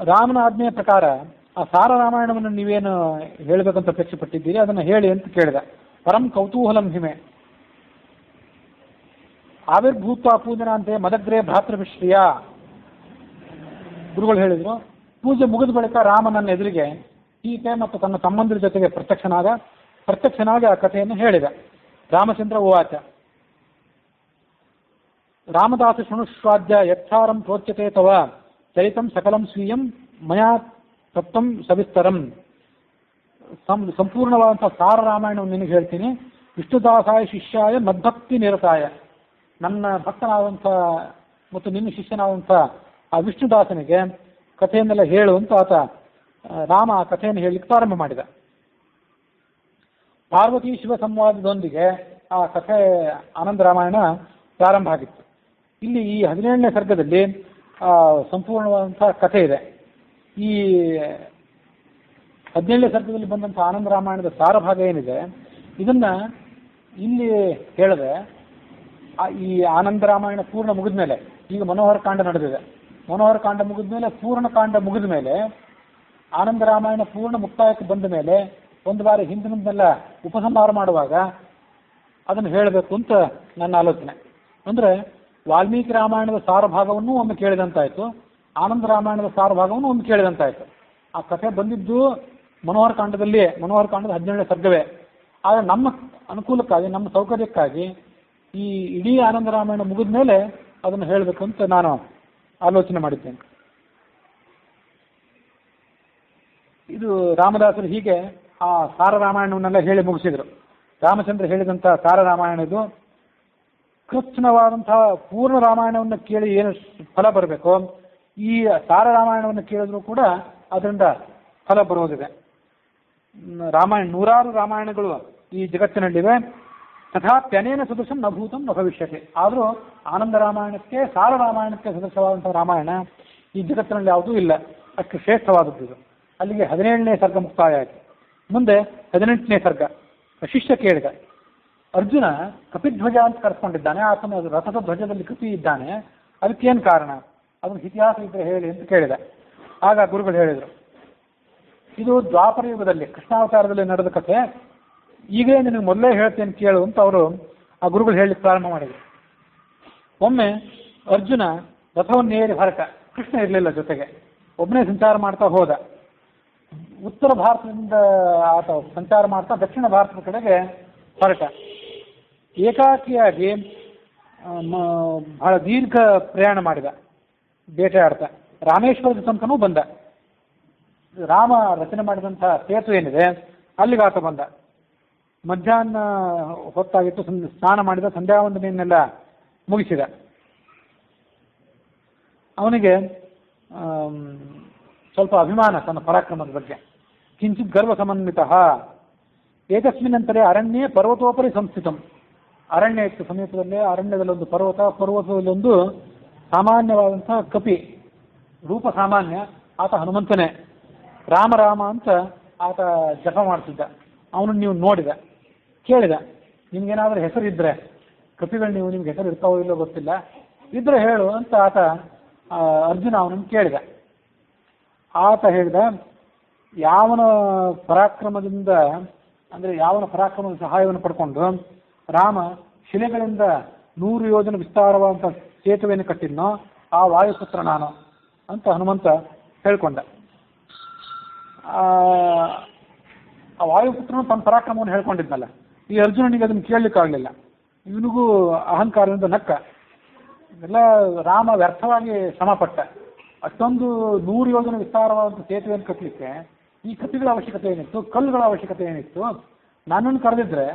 ರಾಮನ ಆಜ್ಞೆಯ ಪ್ರಕಾರ ಆ ಸಾರ ರಾಮಾಯಣವನ್ನು ನೀವೇನು ಹೇಳಬೇಕಂತ ಅಪೇಕ್ಷೆ ಪಟ್ಟಿದ್ದೀರಿ ಅದನ್ನು ಹೇಳಿ ಅಂತ ಕೇಳಿದ. ಪರಂ ಕೌತೂಹಲಂ ಹಿಮೆ ಆವಿರ್ಭೂತ ಪೂಜನಾಂತೆ ಮದಗ್ರೇ ಭ್ರಾತೃವಿಶ್ರಿಯ. ಗುರುಗಳು ಹೇಳಿದರು, ಪೂಜೆ ಮುಗಿದ ಬಳಿಕ ರಾಮ ನನ್ನ ಎದುರಿಗೆ ಸೀತೆ ಮತ್ತು ತನ್ನ ಸಂಬಂಧದ ಜೊತೆಗೆ ಪ್ರತ್ಯಕ್ಷನಾಗಿ ಆ ಕಥೆಯನ್ನು ಹೇಳಿದ. ರಾಮಚಂದ್ರ ಉವಾಚ ರಾಮದಾಸ ಶೃಣುಷ್ವಾದ್ಯ ಯತ್ಸಾರಂ ಪ್ರೋಚ್ಯತೆ ತವ ಚರಿತಂ ಸಕಲಂ ಸ್ವೀಯಂ ಮಯಾ ತತ್ವಂ ಸವಿಸ್ತರಂ. ಸಂಪೂರ್ಣವಾದಂಥ ಸಾರ ರಾಮಾಯಣವನ್ನು ನಿನಗೆ ಹೇಳ್ತೀನಿ. ವಿಷ್ಣುದಾಸಾಯ ಶಿಷ್ಯಾಯ ಮದ್ಭಕ್ತಿ ನಿರತಾಯ, ನನ್ನ ಭಕ್ತನಾದಂಥ ಮತ್ತು ನಿನ್ನ ಶಿಷ್ಯನಾದಂಥ ಆ ವಿಷ್ಣುದಾಸನಿಗೆ ಕಥೆಯನ್ನೆಲ್ಲ ಹೇಳುವಂತ ಆತ ರಾಮ ಆ ಕಥೆಯನ್ನು ಹೇಳಲಿಕ್ಕೆ ಪ್ರಾರಂಭ ಮಾಡಿದ. ಪಾರ್ವತಿ ಶಿವ ಸಂವಾದದೊಂದಿಗೆ ಆ ಕಥೆ ಆನಂದ ರಾಮಾಯಣ ಪ್ರಾರಂಭ ಆಗಿತ್ತು. ಇಲ್ಲಿ ಈ 17ನೇ ಸರ್ಗದಲ್ಲಿ ಸಂಪೂರ್ಣವಾದಂಥ ಕಥೆ ಇದೆ. ಈ 17ನೇ ಸರ್ಗದಲ್ಲಿ ಬಂದಂಥ ಆನಂದ ರಾಮಾಯಣದ ಸಾರಭಾಗ ಏನಿದೆ ಇದನ್ನ ಇಲ್ಲಿ ಹೇಳಿದ್ರೆ, ಈ ಆನಂದ ರಾಮಾಯಣ ಪೂರ್ಣ ಮುಗಿದ ಮೇಲೆ ಈಗ ಮನೋಹರ ಕಾಂಡ ನಡೆದಿದೆ. ಮನೋಹರ ಕಾಂಡ ಮುಗಿದ ಮೇಲೆ ಪೂರ್ಣ ಕಾಂಡ ಮುಗಿದ ಮೇಲೆ ಆನಂದ ರಾಮಾಯಣ ಪೂರ್ಣ ಮುಕ್ತಾಯಕ್ಕೆ ಬಂದ ಮೇಲೆ ಒಂದು ಬಾರಿ ಹಿಂದಿನದನ್ನೆಲ್ಲ ಉಪಸಂಹಾರ ಮಾಡುವಾಗ ಅದನ್ನು ಹೇಳಬೇಕು ಅಂತ ನನ್ನ ಆಲೋಚನೆ. ಅಂದರೆ ವಾಲ್ಮೀಕಿ ರಾಮಾಯಣದ ಸಾರಭಾಗವನ್ನು ಒಮ್ಮೆ ಕೇಳಿದಂತಾಯಿತು, ಆನಂದ ರಾಮಾಯಣದ ಸಾರಭಾಗವನ್ನು ಒಮ್ಮೆ ಕೇಳಿದಂತಾಯಿತು. ಆ ಕಥೆ ಬಂದಿದ್ದು ಮನೋಹರ ಕಾಂಡದಲ್ಲಿ, ಮನೋಹರ ಕಾಂಡದ 17ನೇ ಸರ್ಗವೇ. ಆದರೆ ನಮ್ಮ ಅನುಕೂಲಕ್ಕಾಗಿ, ನಮ್ಮ ಸೌಕರ್ಯಕ್ಕಾಗಿ ಈ ಇಡೀ ಆನಂದ ರಾಮಾಯಣ ಮುಗಿದ ಮೇಲೆ ಅದನ್ನು ಹೇಳಬೇಕು ಅಂತ ನಾನು ಆಲೋಚನೆ ಮಾಡಿದ್ದೇನೆ. ಇದು ರಾಮದಾಸರು ಹೀಗೆ ಆ ಸಾರ ರಾಮಾಯಣವನ್ನೆಲ್ಲ ಹೇಳಿ ಮುಗಿಸಿದರು. ರಾಮಚಂದ್ರ ಹೇಳಿದಂಥ ಸಾರ ರಾಮಾಯಣ ಇದು. ಕೃಷ್ಣವಾದಂತಹ ಪೂರ್ಣ ರಾಮಾಯಣವನ್ನು ಕೇಳಿ ಏನು ಫಲ ಬರಬೇಕು, ಈ ಸಾರ ರಾಮಾಯಣವನ್ನು ಕೇಳಿದ್ರು ಕೂಡ ಅದರಿಂದ ಫಲ ಬರೋದಿದೆ. ರಾಮಾಯಣ 100 ರಾಮಾಯಣಗಳು ಈ ಜಗತ್ತಿನಲ್ಲಿವೆ. ತಥಾಪ್ಯನೇನ ಸದೃಶಂ ನ ಭೂತಂ ನ ಭವಿಷ್ಯತೆ. ಆದರೂ ಆನಂದ ರಾಮಾಯಣಕ್ಕೆ, ಸಾರ ರಾಮಾಯಣಕ್ಕೆ ಸದೃಶವಾದಂತಹ ರಾಮಾಯಣ ಈ ಜಗತ್ತಿನಲ್ಲಿ ಯಾವುದೂ ಇಲ್ಲ. ಅಷ್ಟು ಶ್ರೇಷ್ಠವಾದದ್ದು ಇದು. ಅಲ್ಲಿಗೆ 17ನೇ ಸರ್ಗ ಮುಕ್ತಾಯ ಆಯಿತು. ಮುಂದೆ 18ನೇ ಸರ್ಗ. ಶಿಷ್ಯ ಕೇಳಿದ, ಅರ್ಜುನ ಕಪಿಧ್ವಜ ಅಂತ ಕರೆಸ್ಕೊಂಡಿದ್ದಾನೆ, ಆತನ ರಥದ ಧ್ವಜದಲ್ಲಿ ಕಪಿ ಇದ್ದಾನೆ, ಅದಕ್ಕೇನು ಕಾರಣ, ಅದನ್ನು ಇತಿಹಾಸ ಇದ್ದರೆ ಹೇಳಿ ಅಂತ ಕೇಳಿದ. ಆಗ ಗುರುಗಳು ಹೇಳಿದರು, ಇದು ದ್ವಾಪರ ಯುಗದಲ್ಲಿ ಕೃಷ್ಣಾವತಾರದಲ್ಲಿ ನಡೆದ ಕಥೆ. ಈಗಲೇ ನಿನಗೆ ಮೊದಲೇ ಹೇಳ್ತೇನೆ ಕೇಳು ಅಂತ ಅವರು ಆ ಗುರುಗಳು ಹೇಳಲಿಕ್ಕೆ ಪ್ರಾರಂಭ ಮಾಡಿದರು. ಒಮ್ಮೆ ಅರ್ಜುನ ರಥವನ್ನು ಏರಿ ಹೊರಟ. ಕೃಷ್ಣ ಇರಲಿಲ್ಲ ಜೊತೆಗೆ, ಒಬ್ಬನೇ ಸಂಚಾರ ಮಾಡ್ತಾ ಹೋದ. ಉತ್ತರ ಭಾರತದಿಂದ ಆತ ಸಂಚಾರ ಮಾಡ್ತಾ ದಕ್ಷಿಣ ಭಾರತದ ಕಡೆಗೆ ಹೊರಟ. ಏಕಾಕಿಯಾಗಿ ಬಹಳ ದೀರ್ಘ ಪ್ರಯಾಣ ಮಾಡಿದ, ಬೇಟೆಯಾಡ್ತಾ. ರಾಮೇಶ್ವರದ ತನಕನೂ ಬಂದ. ರಾಮ ರಚನೆ ಮಾಡಿದಂಥ ಸೇತುವೆ ಏನಿದೆ ಅಲ್ಲಿಗೆ ಆತ ಬಂದ. ಮಧ್ಯಾಹ್ನ ಹೊತ್ತಾಗಿತ್ತು, ಸ್ನಾನ ಮಾಡಿದ, ಸಂಧ್ಯಾವಂದನೆಯನ್ನೆಲ್ಲ ಮುಗಿಸಿದ. ಅವನಿಗೆ ಸ್ವಲ್ಪ ಅಭಿಮಾನ ತನ್ನ ಪರಾಕ್ರಮದ ಬಗ್ಗೆ. ಕಿಂಚಿತ್ ಗರ್ವ ಸಮನ್ವಿತ. ಏಕಸ್ಮಿನ್ನಂತರೇ ಅರಣ್ಯೇ ಪರ್ವತೋಪರಿ ಸಂಸ್ಥಿತಂ. ಅರಣ್ಯ ಇತ್ತು ಸಮೀಪದಲ್ಲೇ, ಅರಣ್ಯದಲ್ಲೊಂದು ಪರ್ವತದಲ್ಲೊಂದು ಸಾಮಾನ್ಯವಾದಂತಹ ಕಪಿ, ರೂಪ ಸಾಮಾನ್ಯ. ಆತ ಹನುಮಂತನೇ. ರಾಮ ರಾಮ ಅಂತ ಆತ ಜಪ ಮಾಡ್ತಿದ್ದ. ಅವನು ನೀವು ನೋಡಿದ, ಕೇಳಿದ, ನಿಮ್ಗೇನಾದ್ರೂ ಹೆಸರಿದ್ರೆ, ಕಪಿಗಳು ನೀವು ನಿಮ್ಗೆ ಹೆಸರು ಇರ್ತಾವೋ ಇಲ್ಲೋ ಗೊತ್ತಿಲ್ಲ, ಇದ್ರೆ ಹೇಳು ಅಂತ ಆತ ಅರ್ಜುನ ಅವನನ್ನು ಕೇಳಿದ. ಆತ ಹೇಳಿದ, ಯಾವನ ಪರಾಕ್ರಮದಿಂದ ಅಂದರೆ ಯಾವನ ಪರಾಕ್ರಮದ ಸಹಾಯವನ್ನು ಪಡ್ಕೊಂಡು ರಾಮ ಶಿಲೆಗಳಿಂದ 100 ಯೋಜನೆ ವಿಸ್ತಾರವಾದಂಥ ಸೇತುವೆಯನ್ನು ಕಟ್ಟಿದ್ನೋ ಆ ವಾಯುಪುತ್ರ ನಾನು ಅಂತ ಹನುಮಂತ ಹೇಳ್ಕೊಂಡ. ಆ ವಾಯುಪುತ್ರನು ತನ್ನ ಪರಾಕ್ರಮವನ್ನು ಹೇಳ್ಕೊಂಡಿದ್ನಲ್ಲ, ಈ ಅರ್ಜುನನಿಗೆ ಅದನ್ನು ಕೇಳಲಿಕ್ಕಾಗಲಿಲ್ಲ. ಇವನಿಗೂ ಅಹಂಕಾರದಿಂದ ನಕ್ಕ. ಎಲ್ಲ ರಾಮ ವ್ಯರ್ಥವಾಗಿ ಶ್ರಮಪಟ್ಟ. ಅಷ್ಟೊಂದು 100 ಯೋಜನೆ ವಿಸ್ತಾರವಾದಂಥ ಸೇತುವೆಯನ್ನು ಕಟ್ಟಲಿಕ್ಕೆ ಈ ಕಪಿಗಳ ಅವಶ್ಯಕತೆ ಏನಿತ್ತು, ಕಲ್ಲುಗಳ ಅವಶ್ಯಕತೆ ಏನಿತ್ತು? ನನ್ನನ್ನು ಕರೆದಿದ್ರೆ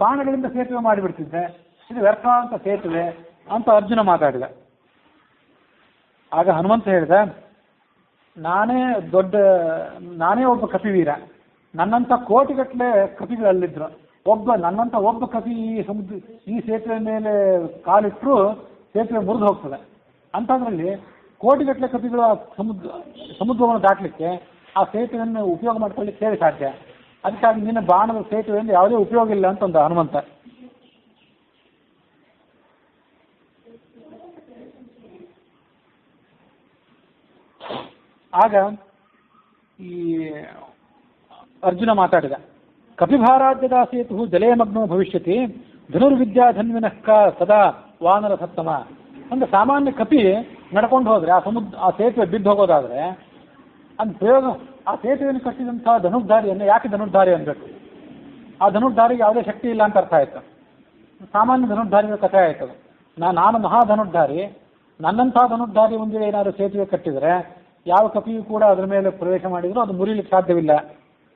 ಬಾಣಗಳಿಂದ ಸೇತುವೆ ಮಾಡಿಬಿಡ್ತಿದ್ದೆ, ಇದು ವ್ಯರ್ಥವಾದಂಥ ಸೇತುವೆ ಅಂತ ಅರ್ಜುನ ಮಾತಾಡಿದ. ಆಗ ಹನುಮಂತ ಹೇಳಿದ, ನಾನೇ ಒಬ್ಬ ಕಪಿವೀರ, ನನ್ನಂಥ ಕೋಟಿಗಟ್ಟಲೆ ಕಪಿಗಳಲ್ಲಿದ್ರು, ನನ್ನಂಥ ಒಬ್ಬ ಕಪಿ ಈ ಸೇತುವೆ ಮೇಲೆ ಕಾಲಿಟ್ಟರು ಸೇತುವೆ ಮುರಿದು ಹೋಗ್ತದೆ. ಅಂಥದ್ರಲ್ಲಿ ಕೋಟಿಗಟ್ಟಲೆ ಕಪಿಗಳು ಸಮುದ್ರವನ್ನು ದಾಟಲಿಕ್ಕೆ ಆ ಸೇತುವೆಯನ್ನು ಉಪಯೋಗ ಮಾಡ್ಕೊಳ್ಳಿಕ್ಕೆ ಹೇಗೆ ಸಾಧ್ಯ? ಅದಕ್ಕಾಗಿ ನಿನ್ನ ಬಾಣದ ಸೇತುವೆಯಿಂದ ಯಾವುದೇ ಉಪಯೋಗ ಇಲ್ಲ ಅಂತಂದ ಹನುಮಂತ. ಆಗ ಈ ಅರ್ಜುನ ಮಾತಾಡಿದ, ಕಪಿಭಾರಾಜ್ಯದ ಸೇತು ಜಲೇಮಗ್ನೋ ಭವಿಷ್ಯತಿ ಧನುರ್ವಿದ್ಯಾ ಧನ್ವಿನಃ ಸದಾ ವಾನರ ಸತ್ತಮ. ಒಂದು ಸಾಮಾನ್ಯ ಕಪಿ ನಡ್ಕೊಂಡು ಹೋದ್ರೆ ಆ ಸೇತುವೆ ಬಿದ್ದು ಹೋಗೋದಾದ್ರೆ ಅದು ಪ್ರಯೋಗ, ಆ ಸೇತುವೆಯನ್ನು ಕಟ್ಟಿದಂಥ ಧನುರ್ಧಾರಿಯನ್ನು ಯಾಕೆ ಧನುರ್ಧಾರಿ ಅನ್ಬೇಕು? ಆ ಧನುರ್ಧಾರಿಗೆ ಯಾವುದೇ ಶಕ್ತಿ ಇಲ್ಲ ಅಂತ ಅರ್ಥ ಆಯ್ತು. ಸಾಮಾನ್ಯ ಧನುರ್ಧಾರಿಗಳ ಕಥೆ ಆಯ್ತು. ನಾನು ಮಹಾಧನುರ್ಧಾರಿ, ನನ್ನಂಥ ಧನುರ್ಧಾರಿ ಮುಂದೆ ಏನಾದರೂ ಸೇತುವೆ ಕಟ್ಟಿದರೆ ಯಾವ ಕಪಿಯೂ ಕೂಡ ಅದರ ಮೇಲೆ ಪ್ರವೇಶ ಮಾಡಿದರೂ ಅದು ಮುರಿಲಿಕ್ಕೆ ಸಾಧ್ಯವಿಲ್ಲ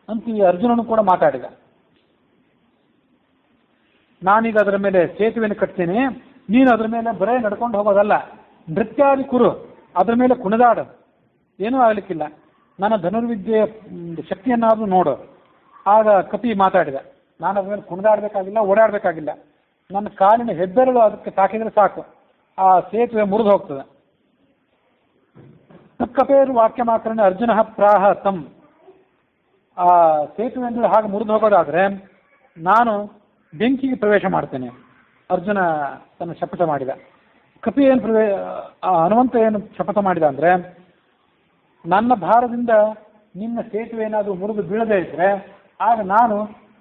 ಅಂತ ಈ ಅರ್ಜುನನು ಕೂಡ ಮಾತಾಡಿದ. ನಾನೀಗ ಅದರ ಮೇಲೆ ಸೇತುವೆಯನ್ನು ಕಟ್ತೀನಿ, ನೀನು ಅದರ ಮೇಲೆ ಬರೇ ನಡ್ಕೊಂಡು ಹೋಗೋದಲ್ಲ, ನೃತ್ಯಾದಿ ಕುರು, ಅದರ ಮೇಲೆ ಕುಣಿದಾಡು, ಏನೂ ಆಗಲಿಕ್ಕಿಲ್ಲ, ನನ್ನ ಧನುರ್ವಿದ್ಯೆಯ ಶಕ್ತಿಯನ್ನಾದರೂ ನೋಡು. ಆಗ ಕಪಿ ಮಾತಾಡಿದ, ನಾನು ಅದ್ರ ಮೇಲೆ ಕುಣಿದಾಡಬೇಕಾಗಿಲ್ಲ, ಓಡಾಡಬೇಕಾಗಿಲ್ಲ, ನನ್ನ ಕಾಲಿನ ಹೆಬ್ಬೆರಳು ಅದಕ್ಕೆ ತಾಕಿದರೆ ಸಾಕು, ಆ ಸೇತುವೆ ಮುರಿದು ಹೋಗ್ತದೆ. ತಕ್ಕಪೇರು ವಾಕ್ಯ ಮಾತ್ರನೇ ಅರ್ಜುನ ಪ್ರಾಹ ತಮ್. ಆ ಸೇತುವೆ ಹಾಗೆ ಮುರಿದು ಹೋಗೋದಾದ್ರೆ ನಾನು ಬೆಂಕಿಗೆ ಪ್ರವೇಶ ಮಾಡ್ತೇನೆ. ಅರ್ಜುನ ತನ್ನ ಶಪಥ ಮಾಡಿದ. ಕಪಿ ಏನು ಹನುಮಂತ ಏನು ಶಪಥ ಮಾಡಿದ ಅಂದರೆ, ನನ್ನ ಭಾರದಿಂದ ನಿನ್ನ ಸೇತುವೆ ಏನಾದರೂ ಮುರಿದು ಬೀಳದೇ ಇದ್ರೆ ಆಗ ನಾನು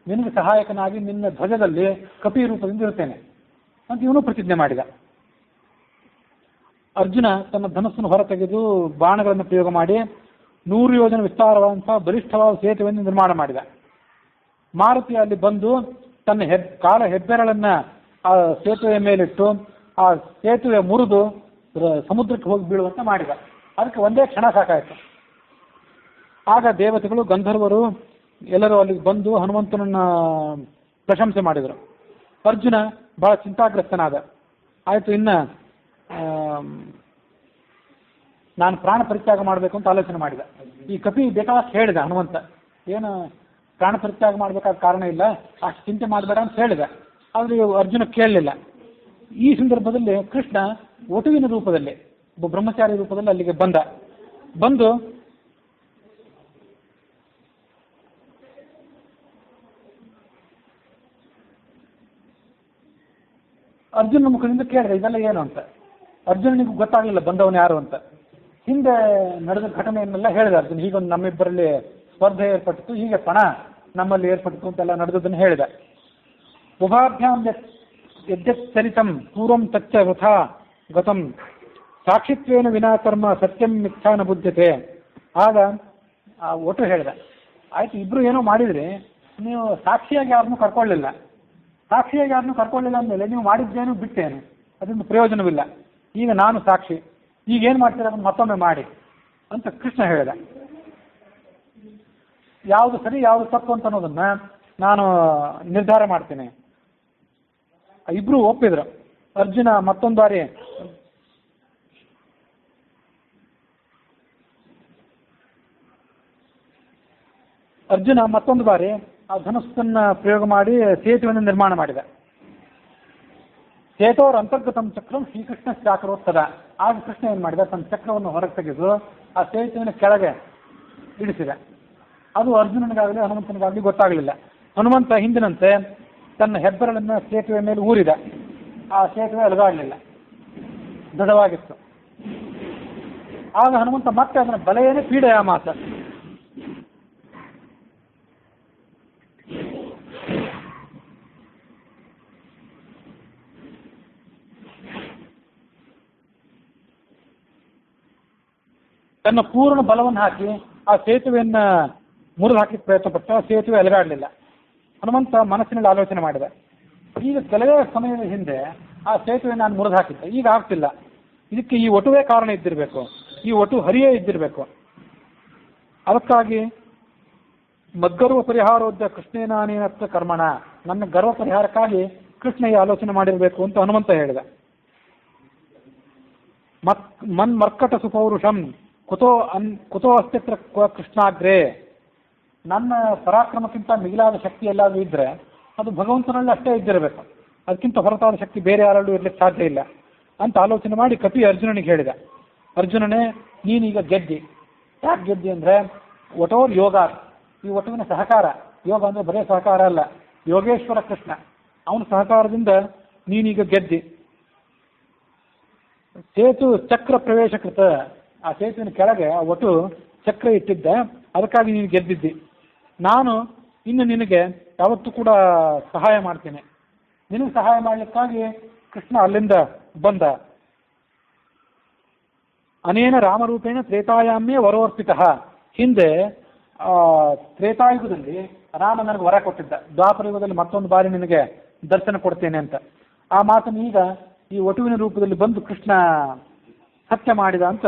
ನಿನಗೆ ಸಹಾಯಕನಾಗಿ ನಿನ್ನ ಧ್ವಜದಲ್ಲಿ ಕಪಿ ರೂಪದಿಂದ ಇರ್ತೇನೆ ಅಂತ ಇವನು ಪ್ರತಿಜ್ಞೆ ಮಾಡಿದ. ಅರ್ಜುನ ತನ್ನ ಧನಸ್ಸನ್ನು ಹೊರತೆಗೆದು ಬಾಣಗಳನ್ನು ಪ್ರಯೋಗ ಮಾಡಿ 100 ಯೋಜನೆ ವಿಸ್ತಾರವಾದಂತಹ ಬಲಿಷ್ಠವಾದ ಸೇತುವೆಯನ್ನು ನಿರ್ಮಾಣ ಮಾಡಿದ. ಮಾರುತಿ ಅಲ್ಲಿ ಬಂದು ತನ್ನ ಕಾಲ ಹೆಬ್ಬೆರಳನ್ನ ಆ ಸೇತುವೆಯ ಮೇಲಿಟ್ಟು ಆ ಸೇತುವೆ ಮುರಿದು ಸಮುದ್ರಕ್ಕೆ ಹೋಗಿ ಬೀಳುವಂತೆ ಮಾಡಿದ. ಅದಕ್ಕೆ ಒಂದೇ ಕ್ಷಣ ಸಾಕಾಯಿತು. ಆಗ ದೇವತೆಗಳು, ಗಂಧರ್ವರು ಎಲ್ಲರೂ ಅಲ್ಲಿಗೆ ಬಂದು ಹನುಮಂತನನ್ನ ಪ್ರಶಂಸೆ ಮಾಡಿದರು. ಅರ್ಜುನ ಬಹಳ ಚಿಂತಾಗ್ರಸ್ತನಾದ. ಆಯಿತು, ಇನ್ನು ನಾನು ಪ್ರಾಣ ಪರಿತ್ಯಾಗ ಮಾಡಬೇಕು ಅಂತ ಆಲೋಚನೆ ಮಾಡಿದ. ಈ ಕಪಿ ಬೇಕಾದಷ್ಟು ಹೇಳಿದ ಹನುಮಂತ, ಏನು ಪ್ರಾಣ ಪರಿತ್ಯಾಗ ಮಾಡಬೇಕಾದ ಕಾರಣ ಇಲ್ಲ, ಅಷ್ಟು ಚಿಂತೆ ಮಾಡಬೇಡ ಅಂತ ಹೇಳಿದ. ಆದರೆ ಅರ್ಜುನ ಕೇಳಲಿಲ್ಲ. ಈ ಸಂದರ್ಭದಲ್ಲಿ ಕೃಷ್ಣ ವಟುವಿನ ರೂಪದಲ್ಲಿ, ಒಬ್ಬ ಬ್ರಹ್ಮಚಾರಿ ರೂಪದಲ್ಲಿ ಅಲ್ಲಿಗೆ ಬಂದು ಅರ್ಜುನ ಮುಖದಿಂದ ಕೇಳಿದೆ, ಇದೆಲ್ಲ ಏನು ಅಂತ. ಅರ್ಜುನನಿಗೂ ಗೊತ್ತಾಗಲಿಲ್ಲ ಬಂದವನು ಯಾರು ಅಂತ. ಹಿಂದೆ ನಡೆದ ಘಟನೆಯನ್ನೆಲ್ಲ ಹೇಳಿದ ಅರ್ಜುನ. ಹೀಗೊಂದು ನಮ್ಮಿಬ್ಬರಲ್ಲಿ ಸ್ಪರ್ಧೆ ಏರ್ಪಟ್ಟಿತು, ಹೀಗೆ ಪಣ ನಮ್ಮಲ್ಲಿ ಏರ್ಪಟ್ಟಿತು ಅಂತೆಲ್ಲ ನಡೆದದನ್ನು ಹೇಳಿದೆ. ಉಭಾಭ್ಯಾಂ ಯದ್ಯಚ್ಚರಿತಂ ಪೂರ್ವಂ ತಚ್ಚ ವೃಥಾ ಗತಂ ಸಾಕ್ಷಿತ್ವೇನ ವಿನಾಕರ್ಮ ಸತ್ಯಂ ಮಿಥ್ಯಾನ ಬುದ್ಧತೆ. ಆಗ ಒಟ್ಟು ಹೇಳಿದೆ, ಆಯ್ತು ಇಬ್ರು ಏನೋ ಮಾಡಿದ್ರಿ, ನೀವು ಸಾಕ್ಷಿಯಾಗಿ ಯಾರನ್ನೂ ಕರ್ಕೊಳ್ಳಿಲ್ಲ. ಸಾಕ್ಷಿಯಾಗಿ ಯಾರನ್ನೂ ಕರ್ಕೊಳ್ಳಿಲ್ಲ ಅಂದಮೇಲೆ ನೀವು ಮಾಡಿದ್ದೇನು ಬಿಟ್ಟೇನು, ಅದರಿಂದ ಪ್ರಯೋಜನವಿಲ್ಲ. ಈಗ ನಾನು ಸಾಕ್ಷಿ, ಈಗ ಏನು ಮಾಡ್ತೀರ ಅದನ್ನು ಮತ್ತೊಮ್ಮೆ ಮಾಡಿ ಅಂತ ಕೃಷ್ಣ ಹೇಳಿದ. ಯಾವುದು ಸರಿ ಯಾವುದು ತಪ್ಪು ಅಂತ ಅನ್ನೋದನ್ನ ನಾನು ನಿರ್ಧಾರ ಮಾಡ್ತೇನೆ. ಇಬ್ರು ಒಪ್ಪಿದ್ರು. ಅರ್ಜುನ ಮತ್ತೊಂದು ಬಾರಿ ಆ ಧನುಸ್ಸನ್ನ ಪ್ರಯೋಗ ಮಾಡಿ ಸೇತುವೆಯನ್ನು ನಿರ್ಮಾಣ ಮಾಡಿದ. ಸೇತೋರ್ ಅಂತರ್ಗತಂ ಚಕ್ರಂ ಶ್ರೀಕೃಷ್ಣ ಚಾಕ್ರೋತ್ತದ. ಆಗ ಕೃಷ್ಣ ಏನು ಮಾಡಿದ, ತನ್ನ ಚಕ್ರವನ್ನು ಹೊರಗೆ ತೆಗೆದು ಆ ಸೇತುವಿನ ಕೆಳಗೆ ಇಳಿಸಿದ. ಅದು ಅರ್ಜುನನಿಗಾಗಲಿ ಹನುಮಂತನಿಗಾಗಲಿ ಗೊತ್ತಾಗಲಿಲ್ಲ. ಹನುಮಂತ ಹಿಂದಿನಂತೆ ತನ್ನ ಹೆಬ್ಬೆರಳನ್ನು ಸೇತುವೆ ಮೇಲೆ ಊರಿದ. ಆ ಸೇತುವೆ ಅಲುಗಾಡಲಿಲ್ಲ, ದೃಢವಾಗಿತ್ತು. ಆಗ ಹನುಮಂತ ಮತ್ತೆ ಅದನ್ನು ಬಲೆಯೇನೆ ಪೀಡೆಯ ಮಾತ. ತನ್ನ ಪೂರ್ಣ ಬಲವನ್ನು ಹಾಕಿ ಆ ಸೇತುವೆಯನ್ನು ಮುರಿದು ಹಾಕಲಿಕ್ಕೆ ಪ್ರಯತ್ನ ಪಟ್ಟ. ಆ ಸೇತುವೆ ಅಲುಗಾಡಲಿಲ್ಲ. ಹನುಮಂತ ಮನಸ್ಸಿನಲ್ಲಿ ಆಲೋಚನೆ ಮಾಡಿದ, ಈಗ ಕೆಲವೇ ಸಮಯದ ಹಿಂದೆ ಆ ಸೇತುವೆ ನಾನು ಮುರಿದು ಹಾಕಿದ್ದೆ, ಈಗ ಆಗ್ತಿಲ್ಲ. ಇದಕ್ಕೆ ಈ ಒಟುವೇ ಕಾರಣ ಇದ್ದಿರಬೇಕು, ಈ ಒಟು ಹರಿಯೇ ಇದ್ದಿರಬೇಕು. ಅದಕ್ಕಾಗಿ ಮದ್ಗರ್ವ ಪರಿಹಾರೋದ್ಯ ಕೃಷ್ಣೇನಾನೇನತ್ತ ಕರ್ಮಣ, ನನ್ನ ಗರ್ವ ಪರಿಹಾರಕ್ಕಾಗಿ ಕೃಷ್ಣ ಈ ಆಲೋಚನೆ ಮಾಡಿರಬೇಕು ಅಂತ ಹನುಮಂತ ಹೇಳಿದ. ಮನ್ಮರ್ಕಟ ಸುಪೌರುಷಂ ಕುತೋ ಅಸ್ತಿತ್ರ ಕೃಷ್ಣಾಗ್ರೇ, ನನ್ನ ಪರಾಕ್ರಮಕ್ಕಿಂತ ಮಿಗಿಲಾದ ಶಕ್ತಿ ಎಲ್ಲಾದರೂ ಇದ್ದರೆ ಅದು ಭಗವಂತನಲ್ಲಿ ಅಷ್ಟೇ ಇದ್ದಿರಬೇಕು, ಅದಕ್ಕಿಂತ ಹೊರತಾದ ಶಕ್ತಿ ಬೇರೆ ಯಾರಲ್ಲೂ ಇರಲಿಕ್ಕೆ ಸಾಧ್ಯ ಇಲ್ಲ ಅಂತ ಆಲೋಚನೆ ಮಾಡಿ ಕಪಿ ಅರ್ಜುನನಿಗೆ ಹೇಳಿದ. ಅರ್ಜುನನೇ, ನೀನೀಗ ಗೆದ್ದಿ. ಯಾಕೆ ಗೆದ್ದಿ ಅಂದರೆ ಒಟೋರ್ ಯೋಗ, ಈ ಒಟುವಿನ ಸಹಕಾರ. ಯೋಗ ಅಂದರೆ ಬರೇ ಸಹಕಾರ ಅಲ್ಲ, ಯೋಗೇಶ್ವರ ಕೃಷ್ಣ, ಅವನ ಸಹಕಾರದಿಂದ ನೀನೀಗ ಗೆದ್ದಿ. ಸೇತು ಚಕ್ರ ಪ್ರವೇಶಕೃತ, ಆ ಸೇತುವಿನ ಕೆಳಗೆ ಆ ಒಟು ಚಕ್ರ ಇಟ್ಟಿದ್ದೆ, ಅದಕ್ಕಾಗಿ ನೀನು ಗೆದ್ದಿದ್ದಿ. ನಾನು ಇನ್ನು ನಿನಗೆ ಯಾವತ್ತೂ ಕೂಡ ಸಹಾಯ ಮಾಡ್ತೇನೆ. ನಿನಗೆ ಸಹಾಯ ಮಾಡಲಿಕ್ಕಾಗಿ ಕೃಷ್ಣ ಅಲ್ಲಿಂದ ಬಂದ. ಅನೇನ ರಾಮರೂಪೇಣ ತ್ರೇತಾಯಾಮ್ಯೇ ವರೋರ್ಪಿತ. ಹಿಂದೆ ತ್ರೇತಾಯುಗದಲ್ಲಿ ರಾಮ ನನಗೆ ವರ ಕೊಟ್ಟಿದ್ದ, ದ್ವಾಪರ ಯುಗದಲ್ಲಿ ಮತ್ತೊಂದು ಬಾರಿ ನಿನಗೆ ದರ್ಶನ ಕೊಡ್ತೇನೆ ಅಂತ. ಆ ಮಾತನ್ನು ಈಗ ಈ ಒಟುವಿನ ರೂಪದಲ್ಲಿ ಬಂದು ಕೃಷ್ಣ ಸತ್ಯ ಮಾಡಿದ ಅಂತ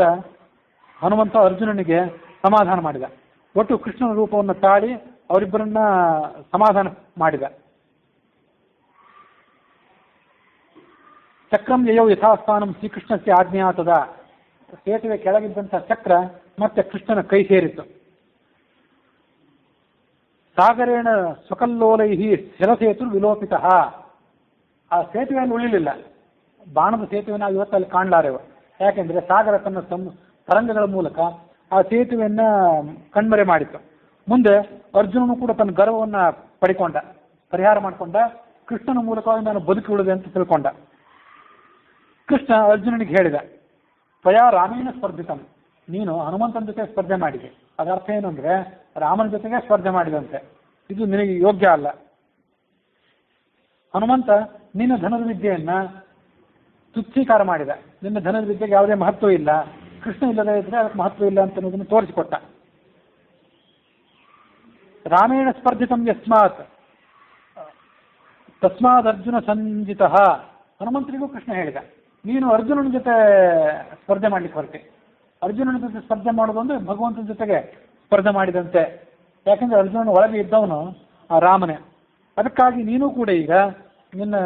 ಹನುಮಂತ ಅರ್ಜುನನಿಗೆ ಸಮಾಧಾನ ಮಾಡಿದ. ಒಟ್ಟು ಕೃಷ್ಣನ ರೂಪವನ್ನು ತಾಳಿ ಅವರಿಬ್ಬರನ್ನ ಸಮಾಧಾನ ಮಾಡಿದ. ಚಕ್ರಂ ಯಯೌ ಯಥಾಸ್ಥಾನಂ ಶ್ರೀಕೃಷ್ಣಕ್ಕೆ ಆಜ್ಞಾತದ. ಸೇತುವೆ ಕೆಳಗಿದ್ದಂಥ ಚಕ್ರ ಮತ್ತೆ ಕೃಷ್ಣನ ಕೈ ಸೇರಿತ್ತು. ಸಾಗರೇಣ ಸ್ವಕಲ್ಲೋಲೈ ಶಿರಸೇತು ವಿಲೋಪಿತ. ಆ ಸೇತುವೆಯನ್ನು ಉಳಿಲಿಲ್ಲ. ಬಾಣದ ಸೇತುವೆನ ಇವತ್ತಲ್ಲಿ ಕಾಣಲಾರೆವು. ಯಾಕೆಂದ್ರೆ ಸಾಗರ ತನ್ನ ತರಂಗಗಳ ಮೂಲಕ ಆ ಸೇತುವೆಯನ್ನ ಕಣ್ಮರೆ ಮಾಡಿತು. ಮುಂದೆ ಅರ್ಜುನನು ಕೂಡ ತನ್ನ ಗರ್ವವನ್ನು ಪಡಿಕೊಂಡ, ಪರಿಹಾರ ಮಾಡಿಕೊಂಡ. ಕೃಷ್ಣನ ಮೂಲಕವಾಗಿ ನಾನು ಬದುಕಿ ಉಳಿದೆ ಅಂತ ತಿಳ್ಕೊಂಡ. ಕೃಷ್ಣ ಅರ್ಜುನನಿಗೆ ಹೇಳಿದ, ತ್ವಯಾ ರಾಮೇಣ ಸ್ಪರ್ಧಿತಂ, ನೀನು ಹನುಮಂತನ ಜೊತೆ ಸ್ಪರ್ಧೆ ಮಾಡಿದೆ. ಅದರ ಅರ್ಥ ಏನು ಅಂದ್ರೆ ರಾಮನ ಜೊತೆಗೆ ಸ್ಪರ್ಧೆ ಮಾಡಿದಂತೆ, ಇದು ನಿನಗೆ ಯೋಗ್ಯ ಅಲ್ಲ. ಹನುಮಂತ ನಿನ್ನ ಧನುರ್ವಿದ್ಯೆಯನ್ನ ತುಚ್ಛೀಕಾರ ಮಾಡಿದ. ನಿನ್ನ ಧನುರ್ವಿದ್ಯೆಗೆ ಯಾವುದೇ ಮಹತ್ವ ಇಲ್ಲ, ಕೃಷ್ಣ ಇಲ್ಲದೆ ಇದ್ರೆ ಅದಕ್ಕೆ ಮಹತ್ವ ಇಲ್ಲ ಅಂತ ಅನ್ನೋದನ್ನು ತೋರಿಸಿಕೊಟ್ಟ. ರಾಮೇಣ ಸ್ಪರ್ಧಿತಂ ಯಸ್ಮಾತ್ ತಸ್ಮಾದ್ ಅರ್ಜುನ ಸಂಜಿತ. ಹನುಮಂತರಿಗೂ ಕೃಷ್ಣ ಹೇಳಿದ, ನೀನು ಅರ್ಜುನನ ಜೊತೆ ಸ್ಪರ್ಧೆ ಮಾಡ್ಲಿಕ್ಕೆ ಹೊರಟೆ. ಅರ್ಜುನನ ಜೊತೆ ಸ್ಪರ್ಧೆ ಮಾಡೋದು ಅಂದ್ರೆ ಭಗವಂತನ ಜೊತೆಗೆ ಸ್ಪರ್ಧೆ ಮಾಡಿದಂತೆ. ಯಾಕಂದ್ರೆ ಅರ್ಜುನನ ಒಳಗೆ ಇದ್ದವನು ಆ ರಾಮನೇ. ಅದಕ್ಕಾಗಿ ನೀನು ಕೂಡ ಈಗ ನಿನ್ನ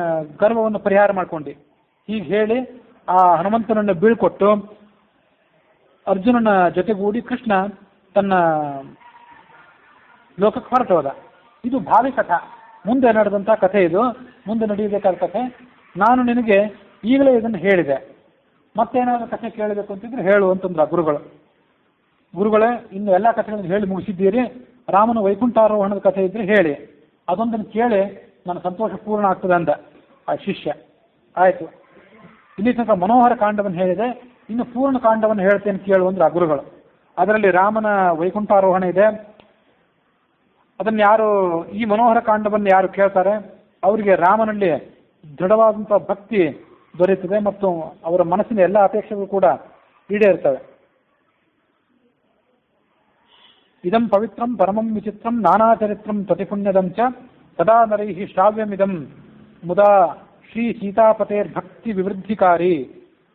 ಗರ್ವವನ್ನು ಪರಿಹಾರ ಮಾಡ್ಕೊಂಡಿ. ಹೀಗೆ ಹೇಳಿ ಆ ಹನುಮಂತನನ್ನು ಬೀಳ್ಕೊಟ್ಟು ಅರ್ಜುನನ ಜೊತೆಗೂಡಿ ಕೃಷ್ಣ ತನ್ನ ಲೋಕಕ್ಕೆ ಹೊರಟು ಹೋದ. ಇದು ಭಾವಿ ಕಥಾ, ಮುಂದೆ ನಡೆದಂಥ ಕಥೆ. ಇದು ಮುಂದೆ ನಡೆಯಬೇಕಾದ ಕಥೆ. ನಾನು ನಿನಗೆ ಈಗಲೇ ಇದನ್ನು ಹೇಳಿದೆ, ಮತ್ತೇನಾದರೂ ಕಥೆ ಕೇಳಬೇಕು ಅಂತಿದ್ರೆ ಹೇಳು ಅಂತಂದ್ರ ಗುರುಗಳೇ, ಇನ್ನು ಎಲ್ಲ ಕಥೆಗಳನ್ನು ಹೇಳಿ ಮುಗಿಸಿದ್ದೀರಿ, ರಾಮನ ವೈಕುಂಠಾರೋಹಣದ ಕಥೆ ಇದ್ರೆ ಹೇಳಿ, ಅದೊಂದನ್ನು ಕೇಳಿ ನನ್ನ ಸಂತೋಷ ಪೂರ್ಣ ಆಗ್ತದೆ ಅಂದ ಆ ಶಿಷ್ಯ. ಆಯಿತು, ಇಲ್ಲಿ ತನಕ ಮನೋಹರ ಕಾಂಡವನ್ನು ಹೇಳಿದೆ, ಇನ್ನು ಪೂರ್ಣ ಕಾಂಡವನ್ನು ಹೇಳ್ತೇನೆ ಕೇಳು ಅಂದ್ರೆ ಆ ಗುರುಗಳು. ಅದರಲ್ಲಿ ರಾಮನ ವೈಕುಂಠಾರೋಹಣ ಇದೆ, ಅದನ್ನು ಯಾರು ಈ ಮನೋಹರ ಕಾಂಡವನ್ನು ಯಾರು ಕೇಳ್ತಾರೆ ಅವರಿಗೆ ರಾಮನಲ್ಲಿ ದೃಢವಾದಂಥ ಭಕ್ತಿ ದೊರೆಯುತ್ತದೆ ಮತ್ತು ಅವರ ಮನಸ್ಸಿನ ಎಲ್ಲ ಅಪೇಕ್ಷೆಗಳು ಕೂಡ ಈಡೇರ್ತವೆ. ಇದಂ ಪವಿತ್ರಂ ಪರಮಂ ವಿಚಿತ್ರಂ ನಾನಾಚರಿತ್ರಂ ಪ್ರತಿಪುಣ್ಯದಂ ಚ ಸದಾ ನರೈಃ ಶ್ರಾವ್ಯಮಿದಂ ಮುದಾ ಶ್ರೀ ಸೀತಾಪತೇರ್ಭಕ್ತಿ ವಿವೃದ್ಧಿಕಾರಿ.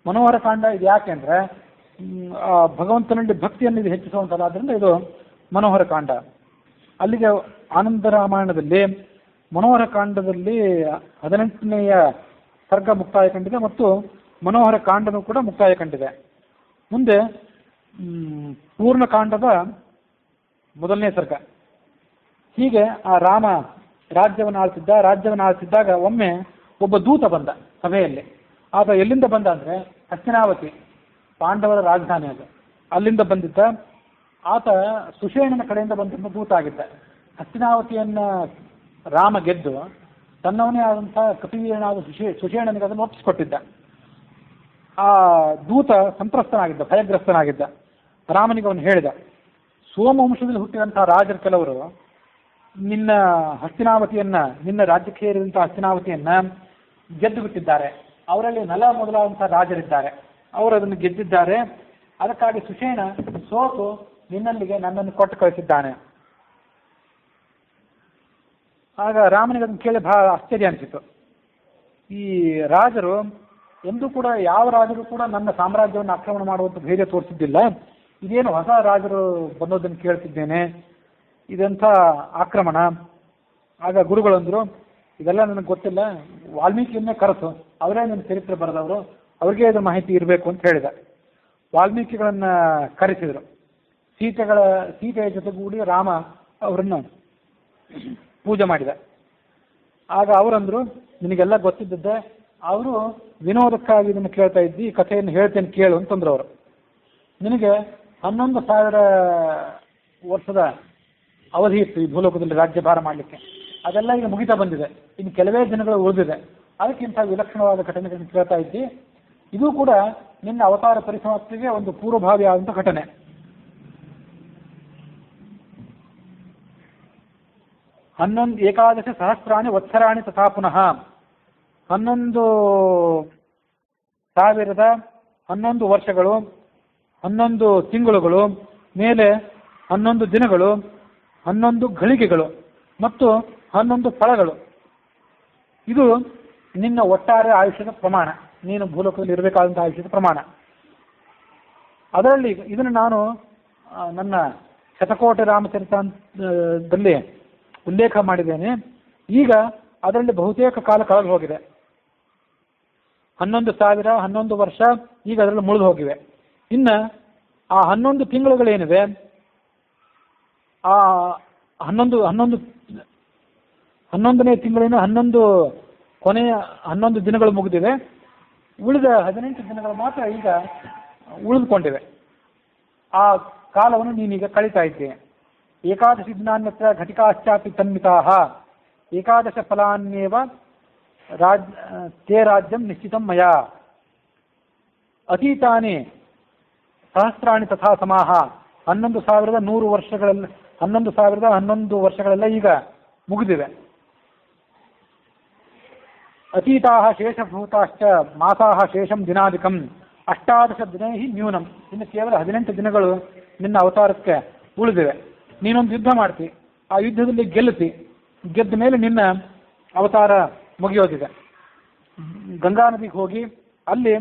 ಮನೋಹರ ಕಾಂಡ ಇದು ಯಾಕೆಂದ್ರೆ ಭಗವಂತನಲ್ಲಿ ಭಕ್ತಿಯನ್ನು ಇದು ಹೆಚ್ಚಿಸುವಂಥದ್ದಾದ್ರಿಂದ ಇದು ಮನೋಹರ ಕಾಂಡ. ಅಲ್ಲಿಗೆ ಆನಂದ ರಾಮಾಯಣದಲ್ಲಿ ಮನೋಹರ ಕಾಂಡದಲ್ಲಿ 18ನೆಯ ಸರ್ಗ ಮುಕ್ತಾಯ ಕಂಡಿದೆ ಮತ್ತು ಮನೋಹರ ಕಾಂಡನೂ ಕೂಡ ಮುಕ್ತಾಯ ಕಂಡಿದೆ. ಮುಂದೆ ಪೂರ್ಣಕಾಂಡದ 1ನೇ ಸರ್ಗ. ಹೀಗೆ ಆ ರಾಮ ರಾಜ್ಯವನ್ನು ಆಳ್ತಿದ್ದಾಗ ಒಮ್ಮೆ ಒಬ್ಬ ದೂತ ಬಂದ ಸಭೆಯಲ್ಲಿ. ಆತ ಎಲ್ಲಿಂದ ಬಂದ ಅಂದರೆ ಹಸ್ತಿನಾವತಿ, ಪಾಂಡವರ ರಾಜಧಾನಿ ಅದು, ಅಲ್ಲಿಂದ ಬಂದಿದ್ದ. ಆತ ಸುಷೇಣನ ಕಡೆಯಿಂದ ಬಂದ ದೂತ ಆಗಿದ್ದ. ಹಸ್ತಿನಾವತಿಯನ್ನ ರಾಮ ಗೆದ್ದು ತನ್ನವನೇ ಆದಂತಹ ಕಪಿವೀರನಾದ ಸುಷೇಣನಿಗೆ ಅದನ್ನು ಒಪ್ಪಿಸಿಕೊಟ್ಟಿದ್ದ. ಆ ದೂತ ಸಂತ್ರಸ್ತನಾಗಿದ್ದ, ಭಯಗ್ರಸ್ತನಾಗಿದ್ದ. ರಾಮನಿಗೆ ಅವನು ಹೇಳಿದ, ಸೋಮವಂಶದಲ್ಲಿ ಹುಟ್ಟಿದಂತಹ ರಾಜರು ಕೆಲವರು ನಿನ್ನ ರಾಜ್ಯಕ್ಕೆ ಸೇರಿದಂತಹ ಹಸ್ತಿನಾವತಿಯನ್ನ ಗೆದ್ದು ಬಿಟ್ಟಿದ್ದಾರೆ. ಅವರಲ್ಲಿ ನಲ ಮೊದಲಾದಂತಹ ರಾಜರಿದ್ದಾರೆ, ಅವರು ಅದನ್ನು ಗೆದ್ದಿದ್ದಾರೆ. ಅದಕ್ಕಾಗಿ ಸುಷೇಣ ಸೋತು ನಿನ್ನಲ್ಲಿಗೆ ನನ್ನನ್ನು ಕೊಟ್ಟು ಕಳಿಸಿದ್ದಾನೆ. ಆಗ ರಾಮನಿಗೆ ಅದನ್ನು ಕೇಳಿ ಬಹಳ ಆಶ್ಚರ್ಯ ಅನಿಸಿತು. ಈ ರಾಜರು ಎಂದೂ ಕೂಡ ಯಾವ ರಾಜರು ಕೂಡ ನನ್ನ ಸಾಮ್ರಾಜ್ಯವನ್ನು ಆಕ್ರಮಣ ಮಾಡುವಂಥ ಧೈರ್ಯ ತೋರಿಸಿದ್ದಿಲ್ಲ. ಇದೇನು ಹೊಸ ರಾಜರು ಬಂದೋದನ್ನು ಕೇಳ್ತಿದ್ದೇನೆ, ಇದೆಂಥ ಆಕ್ರಮಣ. ಆಗ ಗುರುಗಳಂದ್ರು, ಇದೆಲ್ಲ ನನಗೆ ಗೊತ್ತಿಲ್ಲ, ವಾಲ್ಮೀಕಿಯನ್ನೇ ಕರೆಸು, ಅವರೇ ನನ್ನ ಚರಿತ್ರೆ ಬರೆದವರು, ಅವ್ರಿಗೆ ಇದು ಮಾಹಿತಿ ಇರಬೇಕು ಅಂತ ಹೇಳಿದ. ವಾಲ್ಮೀಕಿಗಳನ್ನು ಕರೆಸಿದರು. ಸೀತೆಯ ಜೊತೆಗೂಡಿ ರಾಮ ಅವರನ್ನು ಪೂಜೆ ಮಾಡಿದ. ಆಗ ಅವರಂದ್ರು, ನಿನಗೆಲ್ಲ ಗೊತ್ತಿದ್ದದ್ದೇ, ಅವರು ವಿನೋದಕ್ಕಾಗಿ ಇದನ್ನು ಕೇಳ್ತಾ ಇದ್ದಿ, ಈ ಕಥೆಯನ್ನು ಹೇಳ್ತೇನೆ ಕೇಳು ಅಂತಂದ್ರು ಅವರು. ನಿನಗೆ 11,000 ವರ್ಷದ ಅವಧಿ ಇತ್ತು ಈ ಭೂಲೋಕದಲ್ಲಿ ರಾಜ್ಯಭಾರ ಮಾಡಲಿಕ್ಕೆ. ಅದೆಲ್ಲ ಈಗ ಮುಗಿತಾ ಬಂದಿದೆ, ಇನ್ನು ಕೆಲವೇ ದಿನಗಳು ಉಳಿದಿದೆ. ಅದಕ್ಕಿಂತ ವಿಲಕ್ಷಣವಾದ ಘಟನೆಗಳನ್ನು ಕೇಳ್ತಾ ಇದ್ದಿ. ಇದು ಕೂಡ ನಿನ್ನ ಅವತಾರ ಪರಿಸಮಾಪ್ತಿಗೆ ಒಂದು ಪೂರ್ವಭಾವಿ ಆದಂಥ ಘಟನೆ. ಏಕಾದಶ ಸಹಸ್ರಾಣಿ ವತ್ಸರಾಣಿ ತಥಾ ಪುನಃ 11,011 ವರ್ಷಗಳು, 11 ತಿಂಗಳುಗಳು, ಮೇಲೆ 11 ದಿನಗಳು, 11 ಘಳಿಗೆಗಳು ಮತ್ತು 11 ಫಲಗಳು. ಇದು ನಿನ್ನ ಒಟ್ಟಾರೆ ಆಯುಷ್ಯದ ಪ್ರಮಾಣ, ನೀನು ಭೂಲೋಕದಲ್ಲಿ ಇರಬೇಕಾದಂಥ ಆಯುಷ್ಯದ ಪ್ರಮಾಣ. ಅದರಲ್ಲಿ ಇದನ್ನು ನಾನು ನನ್ನ ಶತಕೋಟಿ ರಾಮಚರಿತದಲ್ಲಿ ಉಲ್ಲೇಖ ಮಾಡಿದ್ದೇನೆ. ಈಗ ಅದರಲ್ಲಿ ಬಹುತೇಕ ಕಾಲ ಕಳೆದು ಹೋಗಿದೆ. 11,000 11 ವರ್ಷ ಈಗ ಅದರಲ್ಲಿ ಮುಳಿದು ಹೋಗಿವೆ. ಇನ್ನು ಆ 11 ತಿಂಗಳುಗಳೇನಿವೆ, ಆ 11ನೇ ತಿಂಗಳಿನ 11 ಕೊನೆಯ 11 ದಿನಗಳು ಮುಗಿದಿವೆ. ಉಳಿದ 18 ದಿನಗಳು ಮಾತ್ರ ಈಗ ಉಳಿದುಕೊಂಡಿವೆ. ಆ ಕಾಲವನ್ನು ನೀನೀಗ ಕಳೀತಾ ಇದ್ದೇನೆ. ಏಕಾದಶಿ ದಿನಾನ್ಯತ್ರ ಘಟಿಕಾಶ್ಚಾಪಿ ತನ್ಮಿತಾಃ ಏಕಾದಶ ಫಲಾನ್ಯೇವ ತೇ ರಾಜ್ಯಂ ನಿಶ್ಚಿತಂ ಮಯಾ ಅತೀತಾನಿ ಸಹಸ್ರಾಣಿ ತಥಾ ಸಮಾಹ. 11,100 ವರ್ಷಗಳೆಲ್ಲ 11,011 ವರ್ಷಗಳೆಲ್ಲ ಈಗ ಮುಗಿದಿವೆ. ಅತೀತಾಃ ಶೇಷಭೂತಾಶ್ಚ ಮಾಸಾಃ ಶೇಷಂ ದಿನಾಧಿಕಂ 18 ದಿನೈಃ ನ್ಯೂನಂ. ಇನ್ನು ಕೇವಲ 18 ದಿನಗಳು ನಿನ್ನ ಅವತಾರಕ್ಕೆ ಉಳಿದಿವೆ. ನೀನೊಂದು ಯುದ್ಧ ಮಾಡ್ತಿ, ಆ ಯುದ್ಧದಲ್ಲಿ ಗೆದ್ದ ಮೇಲೆ ನಿನ್ನ ಅವತಾರ ಮುಗಿಯೋದಿದೆ. ಗಂಗಾ ನದಿಗೆ ಹೋಗಿ ಅಲ್ಲಿ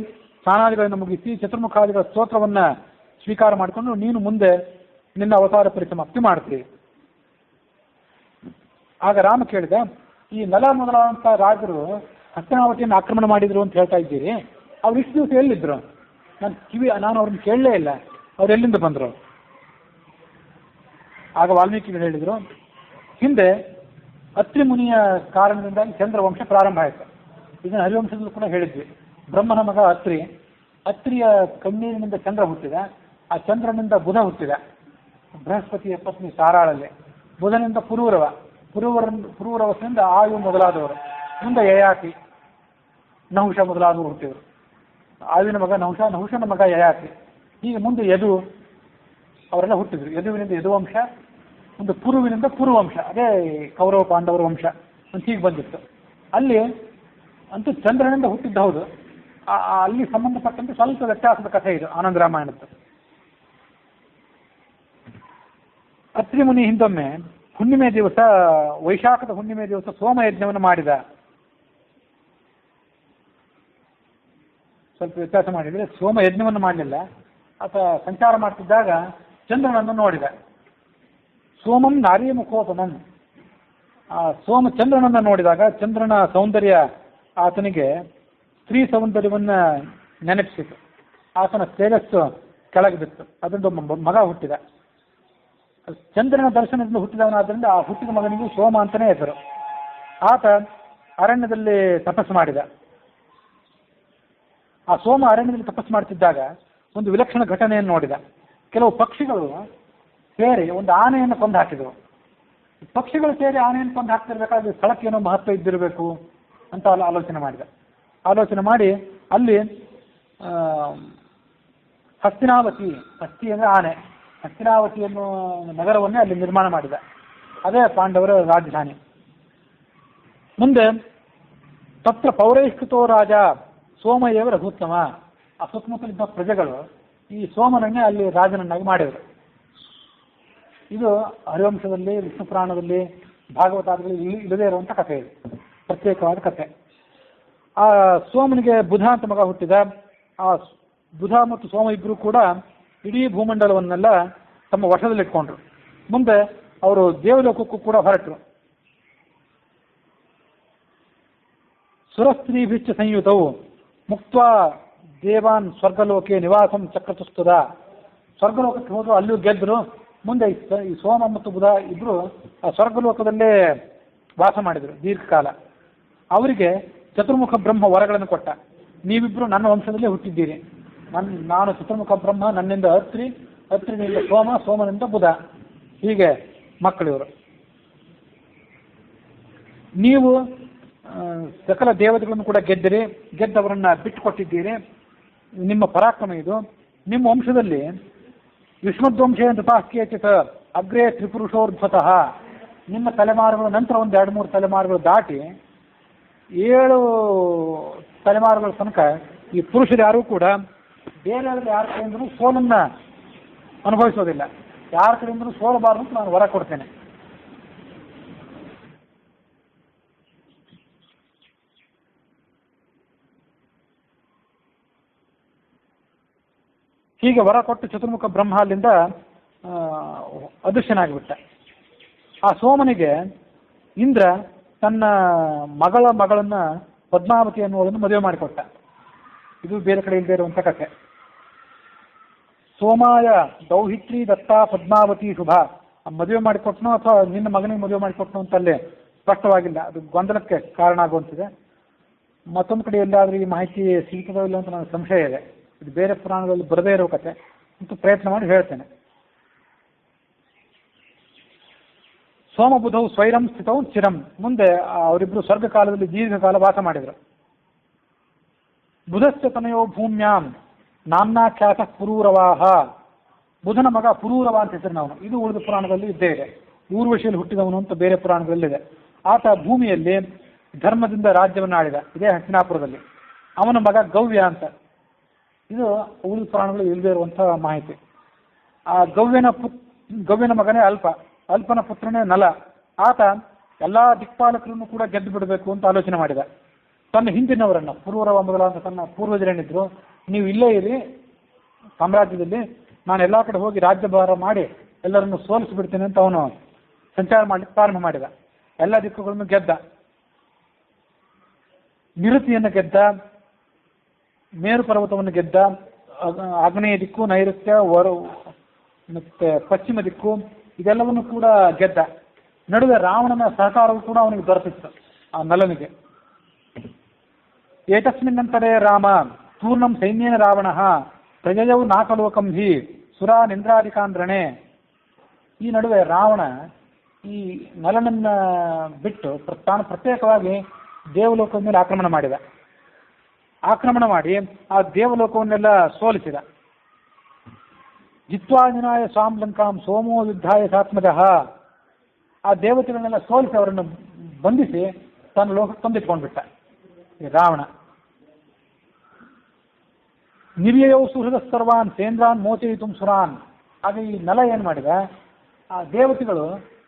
ಸ್ನಾನಾದಿಗಳನ್ನು ಮುಗಿಸಿ ಚತುರ್ಮುಖಾದಿಗಳ ಸ್ತೋತ್ರವನ್ನು ಸ್ವೀಕಾರ ಮಾಡಿಕೊಂಡು ನೀನು ಮುಂದೆ ನಿನ್ನ ಅವತಾರ ಪರಿಸಮಾಪ್ತಿ ಮಾಡ್ತೀವಿ. ಆಗ ರಾಮ ಕೇಳಿದ, ಈ ನಲ ಮೊದಲಾದಂಥ ರಾಜರು ಹಸ್ತಿನಾವತಿಯನ್ನು ಆಕ್ರಮಣ ಮಾಡಿದ್ರು ಅಂತ ಹೇಳ್ತಾ ಇದ್ದೀರಿ, ಅವ್ರು ಇಷ್ಟು ದಿವಸ ಎಲ್ಲಿದ್ರು? ನಾನು ಅವ್ರನ್ನ ಕೇಳಲೇ ಇಲ್ಲ, ಅವ್ರು ಎಲ್ಲಿಂದ ಬಂದರು? ಆಗ ವಾಲ್ಮೀಕಿಗಳು ಹೇಳಿದರು, ಹಿಂದೆ ಅತ್ರಿ ಮುನಿಯ ಕಾರಣದಿಂದಾಗಿ ಚಂದ್ರವಂಶ ಪ್ರಾರಂಭ ಆಯಿತು. ಇದನ್ನು ಹರಿವಂಶದಲ್ಲೂ ಕೂಡ ಹೇಳಿದ್ವಿ. ಬ್ರಹ್ಮನ ಮಗ ಅತ್ರಿಯ ಕಣ್ಣೀರಿನಿಂದ ಚಂದ್ರ ಹುಟ್ಟಿದ, ಆ ಚಂದ್ರನಿಂದ ಬುಧ ಹುಟ್ಟಿದ, ಬೃಹಸ್ಪತಿಯ ಪತ್ನಿ ಸಾರಾಳಲ್ಲಿ. ಬುಧನಿಂದ ಪುರೂರವಸದಿಂದ ಆಯು ಮೊದಲಾದವರು, ಮುಂದೆ ಯಯಾತಿ, ನಹುಷ ಮೊದಲಾದವರು ಹುಟ್ಟಿದರು. ಆಯುವಿನ ಮಗ ನಹುಷನ ಮಗ ಯಯಾತಿ, ಹೀಗೆ ಮುಂದೆ ಯದು ಅವರೆಲ್ಲ ಹುಟ್ಟಿದ್ರು. ಯದುವಿನಿಂದ ಯದುವಂಶ, ಒಂದು ಪುರುವಿನಿಂದ ಪುರುವಂಶ, ಅದೇ ಕೌರವ ಪಾಂಡವರ ವಂಶ ಅಂತ ಹೀಗೆ ಬಂದಿತ್ತು. ಅಲ್ಲಿ ಅಂತೂ ಚಂದ್ರನಿಂದ ಹುಟ್ಟಿದ್ದ ಹೌದು, ಅಲ್ಲಿ ಸಂಬಂಧಪಟ್ಟಂತೆ ಸ್ವಲ್ಪ ವ್ಯತ್ಯಾಸದ ಕಥೆ ಇದು ಆನಂದ ರಾಮಾಯಣದ್ದು. ಅತ್ರಿ ಮುನಿ ಹಿಂದೊಮ್ಮೆ ಹುಣ್ಣಿಮೆ ದಿವಸ, ವೈಶಾಖದ ಹುಣ್ಣಿಮೆ ದಿವಸ ಸೋಮಯಜ್ಞವನ್ನು ಮಾಡಿದ. ಸ್ವಲ್ಪ ವ್ಯತ್ಯಾಸ ಮಾಡಿದರೆ ಸೋಮಯಜ್ಞವನ್ನು ಮಾಡಲಿಲ್ಲ. ಆತ ಸಂಚಾರ ಮಾಡ್ತಿದ್ದಾಗ ಚಂದ್ರನನ್ನು ನೋಡಿದ. ಸೋಮಂ ನಾರಿಯ ಮುಖೋಪಮಂ, ಆ ಚಂದ್ರನನ್ನು ನೋಡಿದಾಗ ಚಂದ್ರನ ಸೌಂದರ್ಯ ಆತನಿಗೆ ಸ್ತ್ರೀ ಸೌಂದರ್ಯವನ್ನು ನೆನಪಿಸಿತು. ಆತನ ತೇಜಸ್ಸು ಕೆಳಗೆ ಬಿತ್ತು. ಅದರಿಂದ ಮಗ ಹುಟ್ಟಿದ. ಚಂದ್ರನ ದರ್ಶನದಿಂದ ಹುಟ್ಟಿದವನಾದ್ದರಿಂದ ಆ ಹುಟ್ಟಿದ ಮಗನಿಗೂ ಸೋಮ ಅಂತಲೇ ಹೆಸರು. ಆತ ಅರಣ್ಯದಲ್ಲಿ ತಪಸ್ಸು ಮಾಡಿದ. ಆ ಸೋಮ ಅರಣ್ಯದಲ್ಲಿ ತಪಸ್ಸು ಮಾಡ್ತಿದ್ದಾಗ ಒಂದು ವಿಲಕ್ಷಣ ಘಟನೆಯನ್ನು ನೋಡಿದ. ಕೆಲವು ಪಕ್ಷಿಗಳು ಸೇರಿ ಒಂದು ಆನೆಯನ್ನು ಕೊಂದು ಹಾಕಿದವು. ಪಕ್ಷಿಗಳು ಸೇರಿ ಆನೆಯನ್ನು ಕೊಂದು ಹಾಕ್ತಿರ್ಬೇಕಾದ್ರೆ ಸ್ಥಳಕ್ಕೆ ಏನೋ ಮಹತ್ವ ಇದ್ದಿರಬೇಕು ಅಂತ ಆಲೋಚನೆ ಮಾಡಿದ. ಆಲೋಚನೆ ಮಾಡಿ ಅಲ್ಲಿ ಹಸ್ತಿನಾವತಿ, ಹಸ್ತಿ ಅಂದರೆ ಆನೆ, ಹಸ್ತಿನಾವತಿ ಎನ್ನುವ ನಗರವನ್ನೇ ಅಲ್ಲಿ ನಿರ್ಮಾಣ ಮಾಡಿದ. ಅದೇ ಪಾಂಡವರ ರಾಜಧಾನಿ. ಮುಂದೆ ತತ್ರ ಪೌರೈಷ್ಕೃತೋ ರಾಜ ಸೋಮಯೇವ ರಘುತ್ತಮ, ಆ ಸುತ್ತಮುತ್ತಲಿದ್ದ ಪ್ರಜೆಗಳು ಈ ಸೋಮನನ್ನೇ ಅಲ್ಲಿ ರಾಜನನ್ನಾಗಿ ಮಾಡಿದರು. ಇದು ಹರಿವಂಶದಲ್ಲಿ, ವಿಷ್ಣು ಪುರಾಣದಲ್ಲಿ, ಭಾಗವತಾದಿಗಳಲ್ಲಿ ಇಲ್ಲದೇ ಇರುವಂಥ ಕಥೆ ಇದು, ಪ್ರತ್ಯೇಕವಾದ ಕಥೆ. ಆ ಸೋಮನಿಗೆ ಬುಧ ಅಂತ ಮಗ ಹುಟ್ಟಿದ. ಆ ಬುಧ ಮತ್ತು ಸೋಮ ಇಬ್ಬರು ಕೂಡ ಇಡೀ ಭೂಮಂಡಲವನ್ನೆಲ್ಲ ತಮ್ಮ ವಶದಲ್ಲಿಟ್ಕೊಂಡ್ರು. ಮುಂದೆ ಅವರು ದೇವಲೋಕಕ್ಕೂ ಕೂಡ ಹೊರಟರು. ಸುರಸ್ತ್ರೀಭಿಶ್ಚ ಸಂಯುತವು ಮುಕ್ತ ದೇವಾನ್ ಸ್ವರ್ಗಲೋಕೆ ನಿವಾಸಂ ಚಕ್ರತುಸ್ತದ, ಸ್ವರ್ಗಲೋಕಕ್ಕೆ ಹೋದ್ರು, ಅಲ್ಲೂ ಗೆದ್ದರು. ಮುಂದೆ ಈ ಸೋಮ ಮತ್ತು ಬುಧ ಇಬ್ಬರು ಆ ಸ್ವರ್ಗಲೋಕದಲ್ಲೇ ವಾಸ ಮಾಡಿದರು ದೀರ್ಘಕಾಲ. ಅವರಿಗೆ ಚತುರ್ಮುಖ ಬ್ರಹ್ಮ ವರಗಳನ್ನು ಕೊಟ್ಟ. ನೀವಿಬ್ಬರು ನನ್ನ ವಂಶದಲ್ಲೇ ಹುಟ್ಟಿದ್ದೀರಿ. ನಾನು ಚತುರ್ಮುಖ ಬ್ರಹ್ಮ, ನನ್ನಿಂದ ಅತ್ರಿ, ಅತ್ರಿನಿಂದ ಸೋಮ, ಸೋಮನಿಂದ ಬುಧ, ಹೀಗೆ ಮಕ್ಕಳಿವರು. ನೀವು ಸಕಲ ದೇವತೆಗಳನ್ನು ಕೂಡ ಗೆದ್ದಿರಿ, ಗೆದ್ದವರನ್ನ ಬಿಟ್ಟುಕೊಟ್ಟಿದ್ದೀರಿ. ನಿಮ್ಮ ಪರಾಕ್ರಮ ಇದು. ನಿಮ್ಮ ವಂಶದಲ್ಲಿ ವಿಷ್ಣುಧ್ವಂಶೇ ನೃತಾಶ್ಚೇಚಿತ ಅಗ್ರೇ ತ್ರಿಪುರುಷೋರ್ಧ್ವತಃ, ನಿಮ್ಮ ತಲೆಮಾರುಗಳ ನಂತರ ಒಂದು 2-3 ತಲೆಮಾರುಗಳು ದಾಟಿ 7 ತಲೆಮಾರುಗಳ ತನಕ ಈ ಪುರುಷರು ಯಾರೂ ಕೂಡ ಬೇರೆ ಯಾರ ಕಡೆಯಿಂದಲೂ ಸೋಲನ್ನು ಅನುಭವಿಸೋದಿಲ್ಲ. ಯಾರ ಕಡೆಯಿಂದಲೂ ಸೋಲಬಾರದು ಅಂತ ನಾನು ವರ ಕೊಡ್ತೇನೆ. ಹೀಗೆ ವರ ಕೊಟ್ಟು ಚತುರ್ಮುಖ ಬ್ರಹ್ಮ ಅಲ್ಲಿಂದ ಅದೃಶ್ಯನಾಗಿಬಿಟ್ಟ. ಆ ಸೋಮನಿಗೆ ಇಂದ್ರ ತನ್ನ ಮಗಳನ್ನ ಪದ್ಮಾವತಿ ಅನ್ನುವುದನ್ನು ಮದುವೆ ಮಾಡಿಕೊಟ್ಟ. ಇದು ಬೇರೆ ಕಡೆ ಇಲ್ಲದೆ ಇರುವಂಥ ಕಥೆ. ಸೋಮಾಯ ದೌಹಿತ್ರಿ ದತ್ತಾ ಪದ್ಮಾವತಿ ಶುಭ, ಮದುವೆ ಮಾಡಿಕೊಟ್ನೋ ಅಥವಾ ನಿನ್ನ ಮಗನಿಗೆ ಮದುವೆ ಮಾಡಿಕೊಟ್ನೋ ಅಂತಲ್ಲೇ ಸ್ಪಷ್ಟವಾಗಿಲ್ಲ. ಅದು ಗೊಂದಲಕ್ಕೆ ಕಾರಣ ಆಗುವಂತಿದೆ. ಮತ್ತೊಂದು ಕಡೆ ಎಲ್ಲಾದರೂ ಈ ಮಾಹಿತಿ ಸಿಗ್ತದೋ ಇಲ್ಲ ಅಂತ ನನಗೆ ಸಂಶಯ ಇದೆ. ಇದು ಬೇರೆ ಪುರಾಣಗಳಲ್ಲಿ ಬರದೇ ಇರೋ ಕಥೆ ಅಂತ ಪ್ರಯತ್ನ ಮಾಡಿ ಹೇಳ್ತೇನೆ. ಸೋಮಬುಧವು ಸ್ವೈರಂ ಸ್ಥಿತವು ಚಿರಂ, ಮುಂದೆ ಅವರಿಬ್ಬರು ಸ್ವರ್ಗ ಕಾಲದಲ್ಲಿ ದೀರ್ಘಕಾಲ ವಾಸ ಮಾಡಿದರು. ಬುಧಸ್ಯ ತನಯೋ ಭೂಮ್ಯಾಂ ನಾಮ್ನಾಖ್ಯಾತ ಪುರೂರವಾಹ, ಬುಧನ ಮಗ ಪುರೂರವ ಅಂತ ಹೆಸರಿನವನು. ಇದು ಉಳಿದ ಪುರಾಣದಲ್ಲಿ ಇದ್ದೇ ಇದೆ. ಊರ್ವಶಿಯಲ್ಲಿ ಹುಟ್ಟಿದವನು ಅಂತ ಬೇರೆ ಪುರಾಣಗಳಲ್ಲಿದೆ. ಆತ ಭೂಮಿಯಲ್ಲಿ ಧರ್ಮದಿಂದ ರಾಜ್ಯವನ್ನು ಆಳಿದ, ಇದೇ ಹಸ್ತಿನಾಪುರದಲ್ಲಿ. ಅವನ ಮಗ ಗವ್ಯ ಅಂತ. ಇದು ಉಳಿದ ಪುರಾಣಗಳು ಇಲ್ಲದೇ ಇರುವಂತಹ ಮಾಹಿತಿ. ಆ ಗವ್ಯನ ಮಗನೇ ಅಲ್ಪನ ಪುತ್ರನೇ ನಲ. ಆತ ಎಲ್ಲ ದಿಕ್ಪಾಲಕರನ್ನು ಕೂಡ ಗೆದ್ದು ಬಿಡಬೇಕು ಅಂತ ಆಲೋಚನೆ ಮಾಡಿದ. ತನ್ನ ಹಿಂದಿನವರನ್ನ, ಪುರೂರವ ಮೊದಲಾದ ತನ್ನ ಪೂರ್ವಜರೇನಿದ್ರು, ನೀವು ಇಲ್ಲೇ ಇರಿ ಸಾಮ್ರಾಜ್ಯದಲ್ಲಿ, ನಾನು ಎಲ್ಲ ಕಡೆ ಹೋಗಿ ರಾಜ್ಯಭಾರ ಮಾಡಿ ಎಲ್ಲರನ್ನು ಸೋಲಿಸಿಬಿಡ್ತೇನೆ ಅಂತ ಅವನು ಸಂಚಾರ ಮಾಡಲಿಕ್ಕೆ ಪ್ರಾರಂಭ ಮಾಡಿದ. ಎಲ್ಲ ದಿಕ್ಕುಗಳನ್ನು ಗೆದ್ದ. ನಿರುತಿಯನ್ನು ಗೆದ್ದ, ಮೇರು ಪರ್ವತವನ್ನು ಗೆದ್ದ, ಆಗ್ನೇಯ ದಿಕ್ಕು, ನೈಋತ್ಯ, ಮತ್ತೆ ಪಶ್ಚಿಮ ದಿಕ್ಕು, ಇದೆಲ್ಲವನ್ನು ಕೂಡ ಗೆದ್ದ. ನಡುವೆ ರಾವಣನ ಸಹಕಾರವು ಕೂಡ ಅವನಿಗೆ ದೊರಕಿತ್ತು, ಆ ನಲನಿಗೆ. ಏತಸ್ಮಿನ್ನಂತರೇ ರಾಮ ಪೂರ್ಣಂ ಸೈನ್ಯೇನ ರಾವಣ ಪ್ರಜಯವು ನಾಕಲೋಕಂ ಹಿ ಸುರಾ ನಿಂದ್ರಾಧಿಕಾಂದ್ರಣೆ. ಈ ನಡುವೆ ರಾವಣ ಈ ನಲನನ್ನ ಬಿಟ್ಟು ತಾನು ಪ್ರತ್ಯೇಕವಾಗಿ ದೇವಲೋಕದ ಮೇಲೆ ಆಕ್ರಮಣ ಮಾಡಿದ. ಆಕ್ರಮಣ ಮಾಡಿ ಆ ದೇವಲೋಕವನ್ನೆಲ್ಲ ಸೋಲಿಸಿದ. ಜಿತ್ವಾಜಿನಾಯ ಸ್ವಾಂ ಲಂಕಾಂ ಸೋಮೋ ಯುದ್ಧಾಯ ಸಾತ್ಮಜಃ ಆ ದೇವತೆಗಳನ್ನೆಲ್ಲ ಸೋಲಿಸಿ ಅವರನ್ನು ಬಂಧಿಸಿ ತನ್ನ ಲೋಕಕ್ಕೆ ತಂದಿಟ್ಕೊಂಡ್ಬಿಟ್ಟ ಈ ರಾವಣ. ನಿರ್ಯಯೌ ಸುಹೃದ ಸರ್ವಾನ್ ಸೇಂದ್ರಾನ್ ಮೋಚಯಿತು ಸುರಾನ್. ಆಗ ಈ ನಲ ಏನು ಮಾಡಿದೆ, ಆ ದೇವತೆಗಳು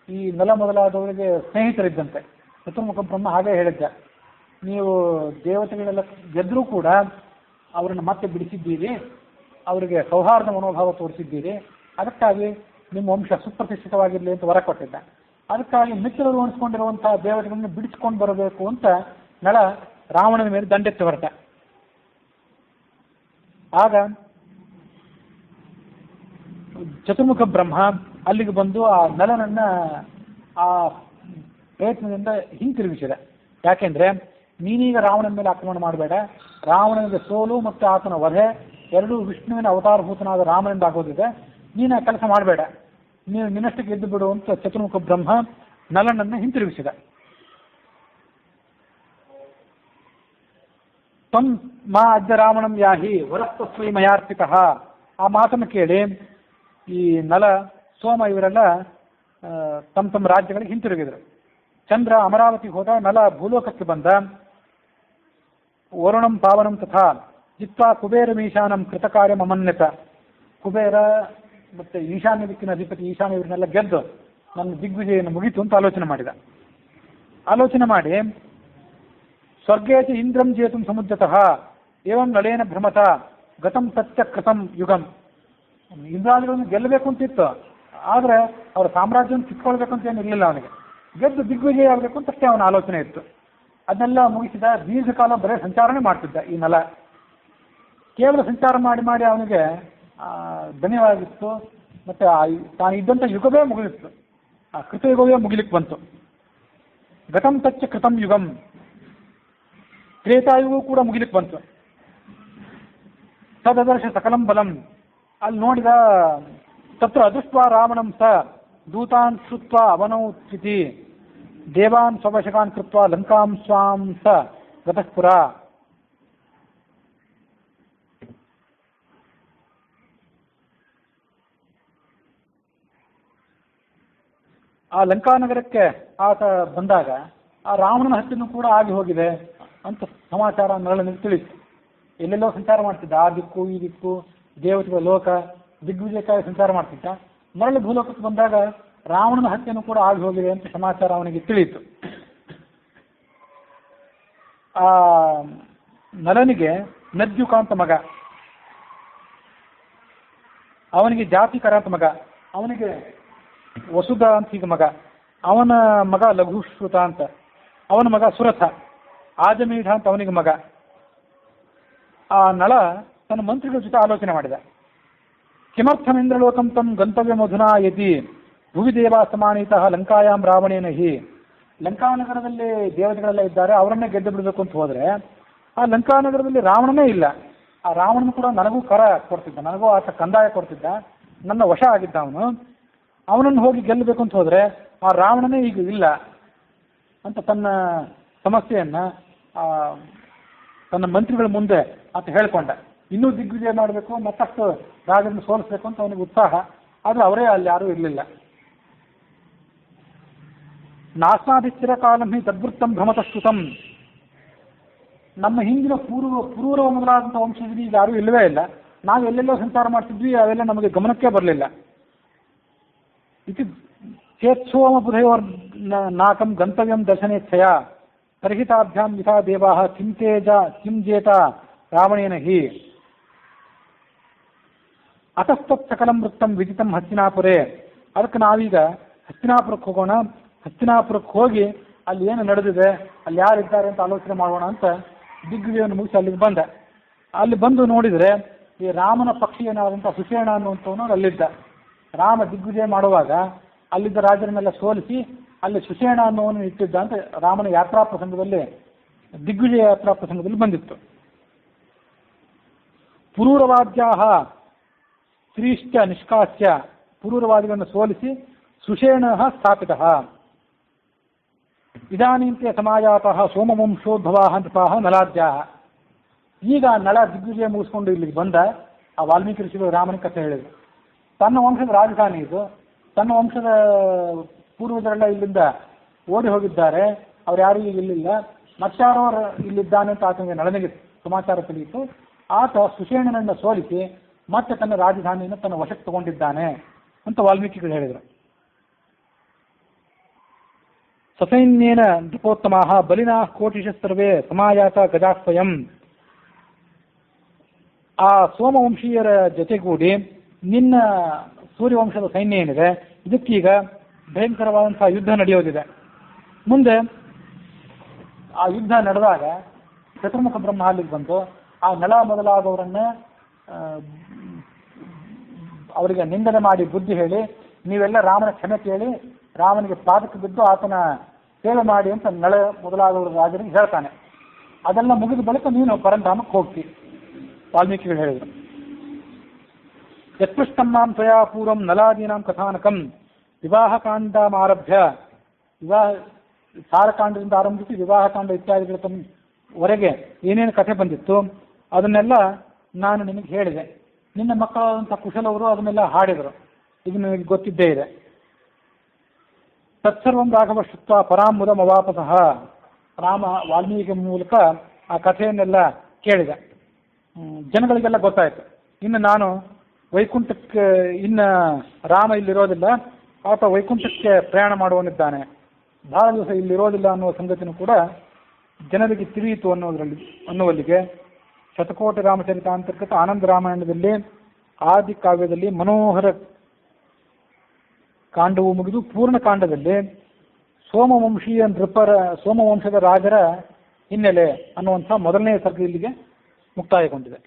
ಈ ನಲ ಮೊದಲಾದವರಿಗೆ ಸ್ನೇಹಿತರಿದ್ದಂತೆ. ಚತುರ್ಮುಖ ಬ್ರಹ್ಮ ಹಾಗೆ ಹೇಳಿದ್ದ, ನೀವು ದೇವತೆಗಳೆಲ್ಲ ಗೆದ್ದರೂ ಕೂಡ ಅವರನ್ನು ಮತ್ತೆ ಬಿಡಿಸಿದ್ದೀರಿ, ಅವರಿಗೆ ಸೌಹಾರ್ದ ಮನೋಭಾವ ತೋರಿಸಿದ್ದೀರಿ, ಅದಕ್ಕಾಗಿ ನಿಮ್ಮ ವಂಶ ಸುಪ್ರತಿಷ್ಠಿತವಾಗಿರಲಿ ಅಂತ ವರ ಕೊಟ್ಟಿದ್ದ. ಅದಕ್ಕಾಗಿ ಮಿತ್ರರು ಅನಿಸ್ಕೊಂಡಿರುವಂತಹ ದೇವತೆಗಳನ್ನು ಬಿಡಿಸ್ಕೊಂಡು ಬರಬೇಕು ಅಂತ ನಳ ರಾವಣನ ಮೇಲೆ ದಂಡೆತ್ತಿ ಹೊರಟ. ಆಗ ಚತುರ್ಮುಖ ಬ್ರಹ್ಮ ಅಲ್ಲಿಗೆ ಬಂದು ಆ ನಲನನ್ನ ಆ ಪ್ರಯತ್ನದಿಂದ ಹಿಂತಿರುಗಿಸಿದ. ಯಾಕೆಂದ್ರೆ ನೀನೀಗ ರಾವಣನ ಮೇಲೆ ಆಕ್ರಮಣ ಮಾಡಬೇಡ, ರಾವಣನಿಗೆ ಸೋಲು ಮತ್ತು ಆತನ ವಧೆ ಎರಡೂ ವಿಷ್ಣುವಿನ ಅವತಾರಭೂತನಾದ ರಾಮನಿಂದ ಆಗೋದಿದೆ, ನೀನು ಆ ಕೆಲಸ ಮಾಡಬೇಡ, ನೀನು ನಿನ್ನಷ್ಟಕ್ಕೆ ಎದ್ದು ಬಿಡು ಅಂತ ಚತುರ್ಮುಖ ಬ್ರಹ್ಮ ನಲನನ್ನು ಹಿಂತಿರುಗಿಸಿದ. ತ್ವಂ ಮಾ ಅದ್ಯ ರಾವಣಂ ಯಾಹಿ ವರಸ್ತಸ್ವೈ ಮಯಾರ್ಪಿತ. ಆ ಮಾತನ್ನು ಕೇಳಿ ಈ ನಲ, ಸೋಮ ಇವರೆಲ್ಲ ತಮ್ಮ ತಮ್ಮ ರಾಜ್ಯಗಳಿಗೆ ಹಿಂತಿರುಗಿದರು. ಚಂದ್ರ ಅಮರಾವತಿಗೆ ಹೋದ, ನಲ ಭೂಲೋಕಕ್ಕೆ ಬಂದ. ವರುಣಂ ಪಾವನಂ ತಥಾ ಜಿತ್ವಾ ಕುಬೇರಮೀಶಾನಂ ಕೃತಕಾರ್ಯಂ ಅಮನ್ಯತ. ಕುಬೇರ ಮತ್ತೆ ಈಶಾನ್ಯ ದಿಕ್ಕಿನ ಅಧಿಪತಿ ಈಶಾನ್ಯ ಇವರನ್ನೆಲ್ಲ ಗೆದ್ದು ನನ್ನ ದಿಗ್ವಿಜಯನ್ನು ಮುಗಿತು ಅಂತ ಆಲೋಚನೆ ಮಾಡಿದ. ಆಲೋಚನೆ ಮಾಡಿ ಸ್ವರ್ಗೇತಿ ಇಂದ್ರಂ ಜೇತುಂ ಸಮುದ್ರತಃ ಏವಂ ನಳೇನ ಭ್ರಮತ ಗತಂ ಸತ್ಯ ಕೃತಂ ಯುಗಂ. ಇಂದ್ರಾದಿಗಳನ್ನು ಗೆಲ್ಲಬೇಕು ಅಂತಿತ್ತು, ಆದರೆ ಅವರ ಸಾಮ್ರಾಜ್ಯವನ್ನು ಕಿತ್ಕೊಳ್ಬೇಕು ಅಂತ ಏನು ಇರಲಿಲ್ಲ ಅವನಿಗೆ. ಗೆದ್ದು ದಿಗ್ವಿಜಯ ಆಗಬೇಕು ಅಂತ ಅಷ್ಟೇ ಅವನ ಆಲೋಚನೆ ಇತ್ತು. ಅದನ್ನೆಲ್ಲ ಮುಗಿಸಿದ. ದೀರ್ಘಕಾಲ ಬರೀ ಸಂಚಾರನೇ ಮಾಡ್ತಿದ್ದ ಈ ನಲ. ಕೇವಲ ಸಂಚಾರ ಮಾಡಿ ಮಾಡಿ ಅವನಿಗೆ ಧನ್ಯವಾಗಿತ್ತು. ಮತ್ತೆ ತಾನು ಇದ್ದಂಥ ಯುಗವೇ ಮುಗಿದಿತ್ತು, ಆ ಕೃತಯುಗವೇ ಮುಗಿಲಿಕ್ಕೆ ಬಂತು. ಗತಂ ತಚ್ಚ ಕೃತಂ ಯುಗಂ, ತ್ರೇತಾಯುಗೂ ಕೂಡ ಮುಗಿಲಿಕ್ಕೆ ಬಂತು. ತದದರ್ಶ ಸಕಲಂ ಬಲಂ, ಅಲ್ಲಿ ನೋಡಿದ. ತತ್ರ ಅದೃಷ್ಟ ರಾವಣಂ ಸ ದೂತಾನ್ ಶ್ರುತ್ವ ಅವನೌತ್ವಿತಿ ದೇವಾನ್ ಸ್ವವಶಕಾನ್ ಕೃತ್ವ ಲಂಕಾಂ ಸ್ವಾಂ ಸ ಗತಃಪುರ. ಆ ಲಂಕಾನಗರಕ್ಕೆ ಆತ ಬಂದಾಗ ಆ ರಾವಣನ ಹತ್ಯೆನೂ ಕೂಡ ಆಗಿ ಹೋಗಿದೆ ಅಂತ ಸಮಾಚಾರ ನಳನಿಗೆ ತಿಳಿಯಿತು. ಎಲ್ಲೆಲ್ಲೋ ಸಂಚಾರ ಮಾಡ್ತಿದ್ದ, ಆ ದಿಕ್ಕು ಈ ದಿಕ್ಕು, ದೇವತೆಗಳ ಲೋಕ, ದಿಗ್ವಿಜಯಕ್ಕಾಗಿ ಸಂಚಾರ ಮಾಡ್ತಿದ್ದ. ಮರಳಿ ಭೂಲೋಕಕ್ಕೆ ಬಂದಾಗ ರಾವಣನ ಹತ್ಯೆನೂ ಕೂಡ ಆಗಿ ಹೋಗಿದೆ ಅಂತ ಸಮಾಚಾರ ಅವನಿಗೆ ತಿಳಿಯಿತು. ಆ ನಲನಿಗೆ ನದ್ಯುಕ ಅಂತ ಮಗ, ಅವನಿಗೆ ಜಾತಿಕರ ಅಂತ ಮಗ, ಅವನಿಗೆ ವಸುಧ ಅಂತ ಈಗ ಮಗ, ಅವನ ಮಗ ಲಘುಶ್ರುತ ಅಂತ, ಅವನ ಮಗ ಸುರಥ, ಆಜಮೀಢ ಅಂತ ಅವನಿಗೆ ಮಗ. ಆ ನಳ ತನ್ನ ಮಂತ್ರಿಗಳ ಜೊತೆ ಆಲೋಚನೆ ಮಾಡಿದ. ಕಿಮರ್ಥಮಿಂದ್ರಲೋಕಂ ತಂ ಗಂತವ್ಯ ಮಧುನಾ ಯತಿ ಭುವಿ ದೇವಾ ಸಮಾನೀತಃ ಲಂಕಾಯಾಂ ರಾವಣೇನ ಹಿ. ಲಂಕಾನಗರದಲ್ಲಿ ದೇವತೆಗಳೆಲ್ಲ ಇದ್ದಾರೆ, ಅವರನ್ನೇ ಗೆದ್ದು ಬಿಡಬೇಕು ಅಂತ ಹೋದ್ರೆ ಆ ಲಂಕಾನಗರದಲ್ಲಿ ರಾವಣನೇ ಇಲ್ಲ. ಆ ರಾವಣನು ಕೂಡ ನನಗೂ ಕರ ಕೊಡ್ತಿದ್ದ, ನನಗೂ ಆತ ಕಂದಾಯ ಕೊಡ್ತಿದ್ದ, ನನ್ನ ವಶ ಆಗಿದ್ದ ಅವನು. ಅವನನ್ನು ಹೋಗಿ ಗೆಲ್ಲಬೇಕು ಅಂತ ಹೋದ್ರೆ ಆ ರಾವಣನೇ ಈಗ ಇಲ್ಲ ಅಂತ ತನ್ನ ಸಮಸ್ಯೆಯನ್ನ ತನ್ನ ಮಂತ್ರಿಗಳ ಮುಂದೆ ಆತ ಹೇಳ್ಕೊಂಡ. ಇನ್ನೂ ದಿಗ್ವಿಜಯ ಮಾಡಬೇಕು, ಮತ್ತಷ್ಟು ರಾಜರನ್ನು ಸೋಲಿಸಬೇಕು ಅಂತ ಅವನಿಗೆ ಉತ್ಸಾಹ. ಆದರೆ ಅವರೇ ಅಲ್ಲಿ ಯಾರೂ ಇರಲಿಲ್ಲ. ನಾಸ್ನಾದಿಶ್ಚಿರ ಕಾಲಂ ಹಿ ತದ್ವೃತ್ತಂ ಭ್ರಮತಸ್ತುತಂ. ನಮ್ಮ ಹಿಂದಿನ ಪೂರ್ವ ಮೊದಲಾದಂಥ ವಂಶದಲ್ಲಿ ಈಗ ಯಾರೂ ಇಲ್ಲವೇ ಇಲ್ಲ. ನಾವು ಎಲ್ಲೆಲ್ಲೋ ಸಂಚಾರ ಮಾಡ್ತಿದ್ವಿ, ಅವೆಲ್ಲ ನಮಗೆ ಗಮನಕ್ಕೆ ಬರಲಿಲ್ಲ. ಇತಿ ಚೇತ್ಸೋಮ ಬುಧಯೋರ್ ನಾಕಂ ಗಂತವ್ಯಂ ದರ್ಶನೇಚ್ಛಯ ತರ್ಹಿತಾಭ್ಯಾಂ ಯಥಾ ದೇವಾಃ ಕಿಂ ಜೇತ ರಾವಣೇನ ಹಿ ಅತಸ್ತತ್ ಸಕಲಂ ವೃತ್ತಂ ವಿದಿತಂ ಹಸ್ತಿನಾಪುರೇ. ಅದಕ್ಕೆ ನಾವೀಗ ಹಸ್ತಿನಾಪುರಕ್ಕೆ ಹೋಗೋಣ, ಹಸ್ತಿನಾಪುರಕ್ಕೆ ಹೋಗಿ ಅಲ್ಲಿ ಏನು ನಡೆದಿದೆ, ಅಲ್ಲಿ ಯಾರಿದ್ದಾರೆ ಅಂತ ಆಲೋಚನೆ ಮಾಡೋಣ ಅಂತ ದಿಗ್ವಿಜಯವನ್ನು ಮುಗಿಸಿ ಅಲ್ಲಿಗೆ ಬಂದ. ಅಲ್ಲಿ ಬಂದು ನೋಡಿದರೆ ಈ ರಾಮನ ಪಕ್ಷಿಯನಾದಂಥ ಸುಷೇಣ ಅನ್ನುವಂಥವನು ಅಲ್ಲಿದ್ದ. ರಾಮ ದಿಗ್ವಿಜಯ ಮಾಡುವಾಗ ಅಲ್ಲಿದ್ದ ರಾಜರನ್ನೆಲ್ಲ ಸೋಲಿಸಿ ಅಲ್ಲಿ ಸುಷೇಣ ಅನ್ನೋವನ್ನು ಇಟ್ಟಿದ್ದ ಅಂತ ರಾಮನ ಯಾತ್ರಾ ಪ್ರಸಂಗದಲ್ಲಿ, ದಿಗ್ವಿಜಯ ಯಾತ್ರಾ ಪ್ರಸಂಗದಲ್ಲಿ ಬಂದಿತ್ತು. ಪುರೂರವಾದ್ಯಾಹ ಶ್ರೀಶ್ಚ ನಿಷ್ಕಾಸ್ಯ, ಪುರೂರವಾದಿಗಳನ್ನು ಸೋಲಿಸಿ ಸುಷೇಣ ಸ್ಥಾಪಿತಃ. ಇದಾನೀಂತೆ ಸಮಾಜಾತಃ ಸೋಮವಂಶೋದ್ಭವಾಃ ನೃಪಾಃ ನಲಾದ್ಯಾಃ. ಈಗ ನಳ ದಿಗ್ವಿಜಯ ಮುಗಿಸ್ಕೊಂಡು ಇಲ್ಲಿಗೆ ಬಂದ. ಆ ವಾಲ್ಮೀಕಿ ಋಷಿಗಳು ರಾಮನ ಕಥೆ ಹೇಳಿದರು. ತನ್ನ ವಂಶದ ರಾಜಧಾನಿ ಇದು, ತನ್ನ ವಂಶದ ಪೂರ್ವಜರೆಲ್ಲ ಇಲ್ಲಿಂದ ಓಡಿ ಹೋಗಿದ್ದಾರೆ, ಅವ್ರು ಯಾರು ಈಗ ಇಲ್ಲಿಲ್ಲ, ಮತ್ತಾರೋ ಇಲ್ಲಿದ್ದಾನೆ ಅಂತ ಆತನಿಗೆ ನಳನಿಗೆ ಸಮಾಚಾರ ತಿಳಿಯಿತು. ಆತ ಸುಷೇಣನನ್ನು ಸೋಲಿಸಿ ಮತ್ತೆ ತನ್ನ ರಾಜಧಾನಿಯನ್ನು ತನ್ನ ವಶಕ್ಕೆ ತಗೊಂಡಿದ್ದಾನೆ ಅಂತ ವಾಲ್ಮೀಕಿಗಳು ಹೇಳಿದರು. ಸಸೈನ್ಯೇನ ನೃಪೋತ್ತಮಾಃ ಬಲಿನಾ ಕೋಟಿಶಸ್ತ್ರವೇ ಸಮಾಯಾತ ಗಜಾಸ್ವಯಂ. ಆ ಸೋಮವಂಶೀಯರ ಜೊತೆಗೂಡಿ ನಿನ್ನ ಸೂರ್ಯವಂಶದ ಸೈನ್ಯ ಏನಿದೆ ಇದಕ್ಕೀಗ ಭಯಂಕರವಾದಂತಹ ಯುದ್ಧ ನಡೆಯೋದಿದೆ. ಮುಂದೆ ಆ ಯುದ್ಧ ನಡೆದಾಗ ಚತುರ್ಮುಖ ಬ್ರಹ್ಮ ಅಲ್ಲಿಗೆ ಬಂದು ಆ ನಳ ಮೊದಲಾದವರನ್ನ ಅವರಿಗೆ ನಿಂದನೆ ಮಾಡಿ ಬುದ್ಧಿ ಹೇಳಿ ನೀವೆಲ್ಲ ರಾಮನ ಕ್ಷಮೆ ಕೇಳಿ ರಾಮನಿಗೆ ಪಾದಕ್ಕೆ ಬಿದ್ದು ಆತನ ಸೇವೆ ಮಾಡಿ ಅಂತ ನಳ ಮೊದಲಾದವರು ರಾಜರಿಗೆ ಹೇಳ್ತಾನೆ. ಅದೆಲ್ಲ ಮುಗಿದ ಬಳಿಕ ನೀನು ಪರಂಧಾಮಕ್ಕೆ ಹೋಗ್ತಿ. ವಾಲ್ಮೀಕಿಗಳು ಹೇಳಿದರು. ಯತ್ಪೃಷ್ಟಂ ಮಾಂ ತ್ವಯಾ ಪೂರ್ವಂ ನಲಾದೀನಾಂ ಕಥಾನಕಂ ವಿವಾಹಕಾಂಡಮಾರಭ್ಯ, ಸಾರಕಾಂಡದಿಂದ ಆರಂಭಿಸಿ ವಿವಾಹಕಾಂಡ ಇತ್ಯಾದಿಗಳ ವರೆಗೆ ಏನೇನು ಕಥೆ ಬಂದಿತ್ತು ಅದನ್ನೆಲ್ಲ ನಾನು ನಿನಗೆ ಹೇಳಿದೆ. ನಿನ್ನ ಮಕ್ಕಳಾದಂಥ ಕುಶಲವರು ಅದನ್ನೆಲ್ಲ ಹಾಡಿದರು, ಇದು ನಿನಗೆ ಗೊತ್ತಿದ್ದೇ ಇದೆ. ತತ್ಸರ್ವಂ ರಾಘವ ಶುತ್ವ ಪರಾಮುದಂ ಅವಾಪಸಃ. ರಾಮ ವಾಲ್ಮೀಕಿ ಮೂಲಕ ಆ ಕಥೆಯನ್ನೆಲ್ಲ ಕೇಳಿದ. ಜನಗಳಿಗೆಲ್ಲ ಗೊತ್ತಾಯಿತು, ಇನ್ನು ನಾನು ವೈಕುಂಠಕ್ಕೆ, ಇನ್ನು ರಾಮ ಇಲ್ಲಿರೋದಿಲ್ಲ, ಆತ ವೈಕುಂಠಕ್ಕೆ ಪ್ರಯಾಣ ಮಾಡುವನಿದ್ದಾನೆ, ಬಹಳ ದಿವಸ ಇಲ್ಲಿರೋದಿಲ್ಲ ಅನ್ನುವ ಸಂಗತಿನೂ ಕೂಡ ಜನರಿಗೆ ತಿಳಿಯಿತು ಅನ್ನುವಲ್ಲಿಗೆ ಶತಕೋಟಿ ರಾಮಚರಿತ ಅಂತರ್ಗತ ಆನಂದ ರಾಮಾಯಣದಲ್ಲಿ ಆದಿ ಕಾವ್ಯದಲ್ಲಿ ಮನೋಹರ ಕಾಂಡವು ಮುಗಿದು ಪೂರ್ಣ ಕಾಂಡದಲ್ಲಿ ಸೋಮವಂಶದ ರಾಜರ ಹಿನ್ನೆಲೆ ಅನ್ನುವಂಥ ಮೊದಲನೇ ಸರ್ಗ ಇಲ್ಲಿಗೆ ಮುಕ್ತಾಯಗೊಂಡಿದೆ.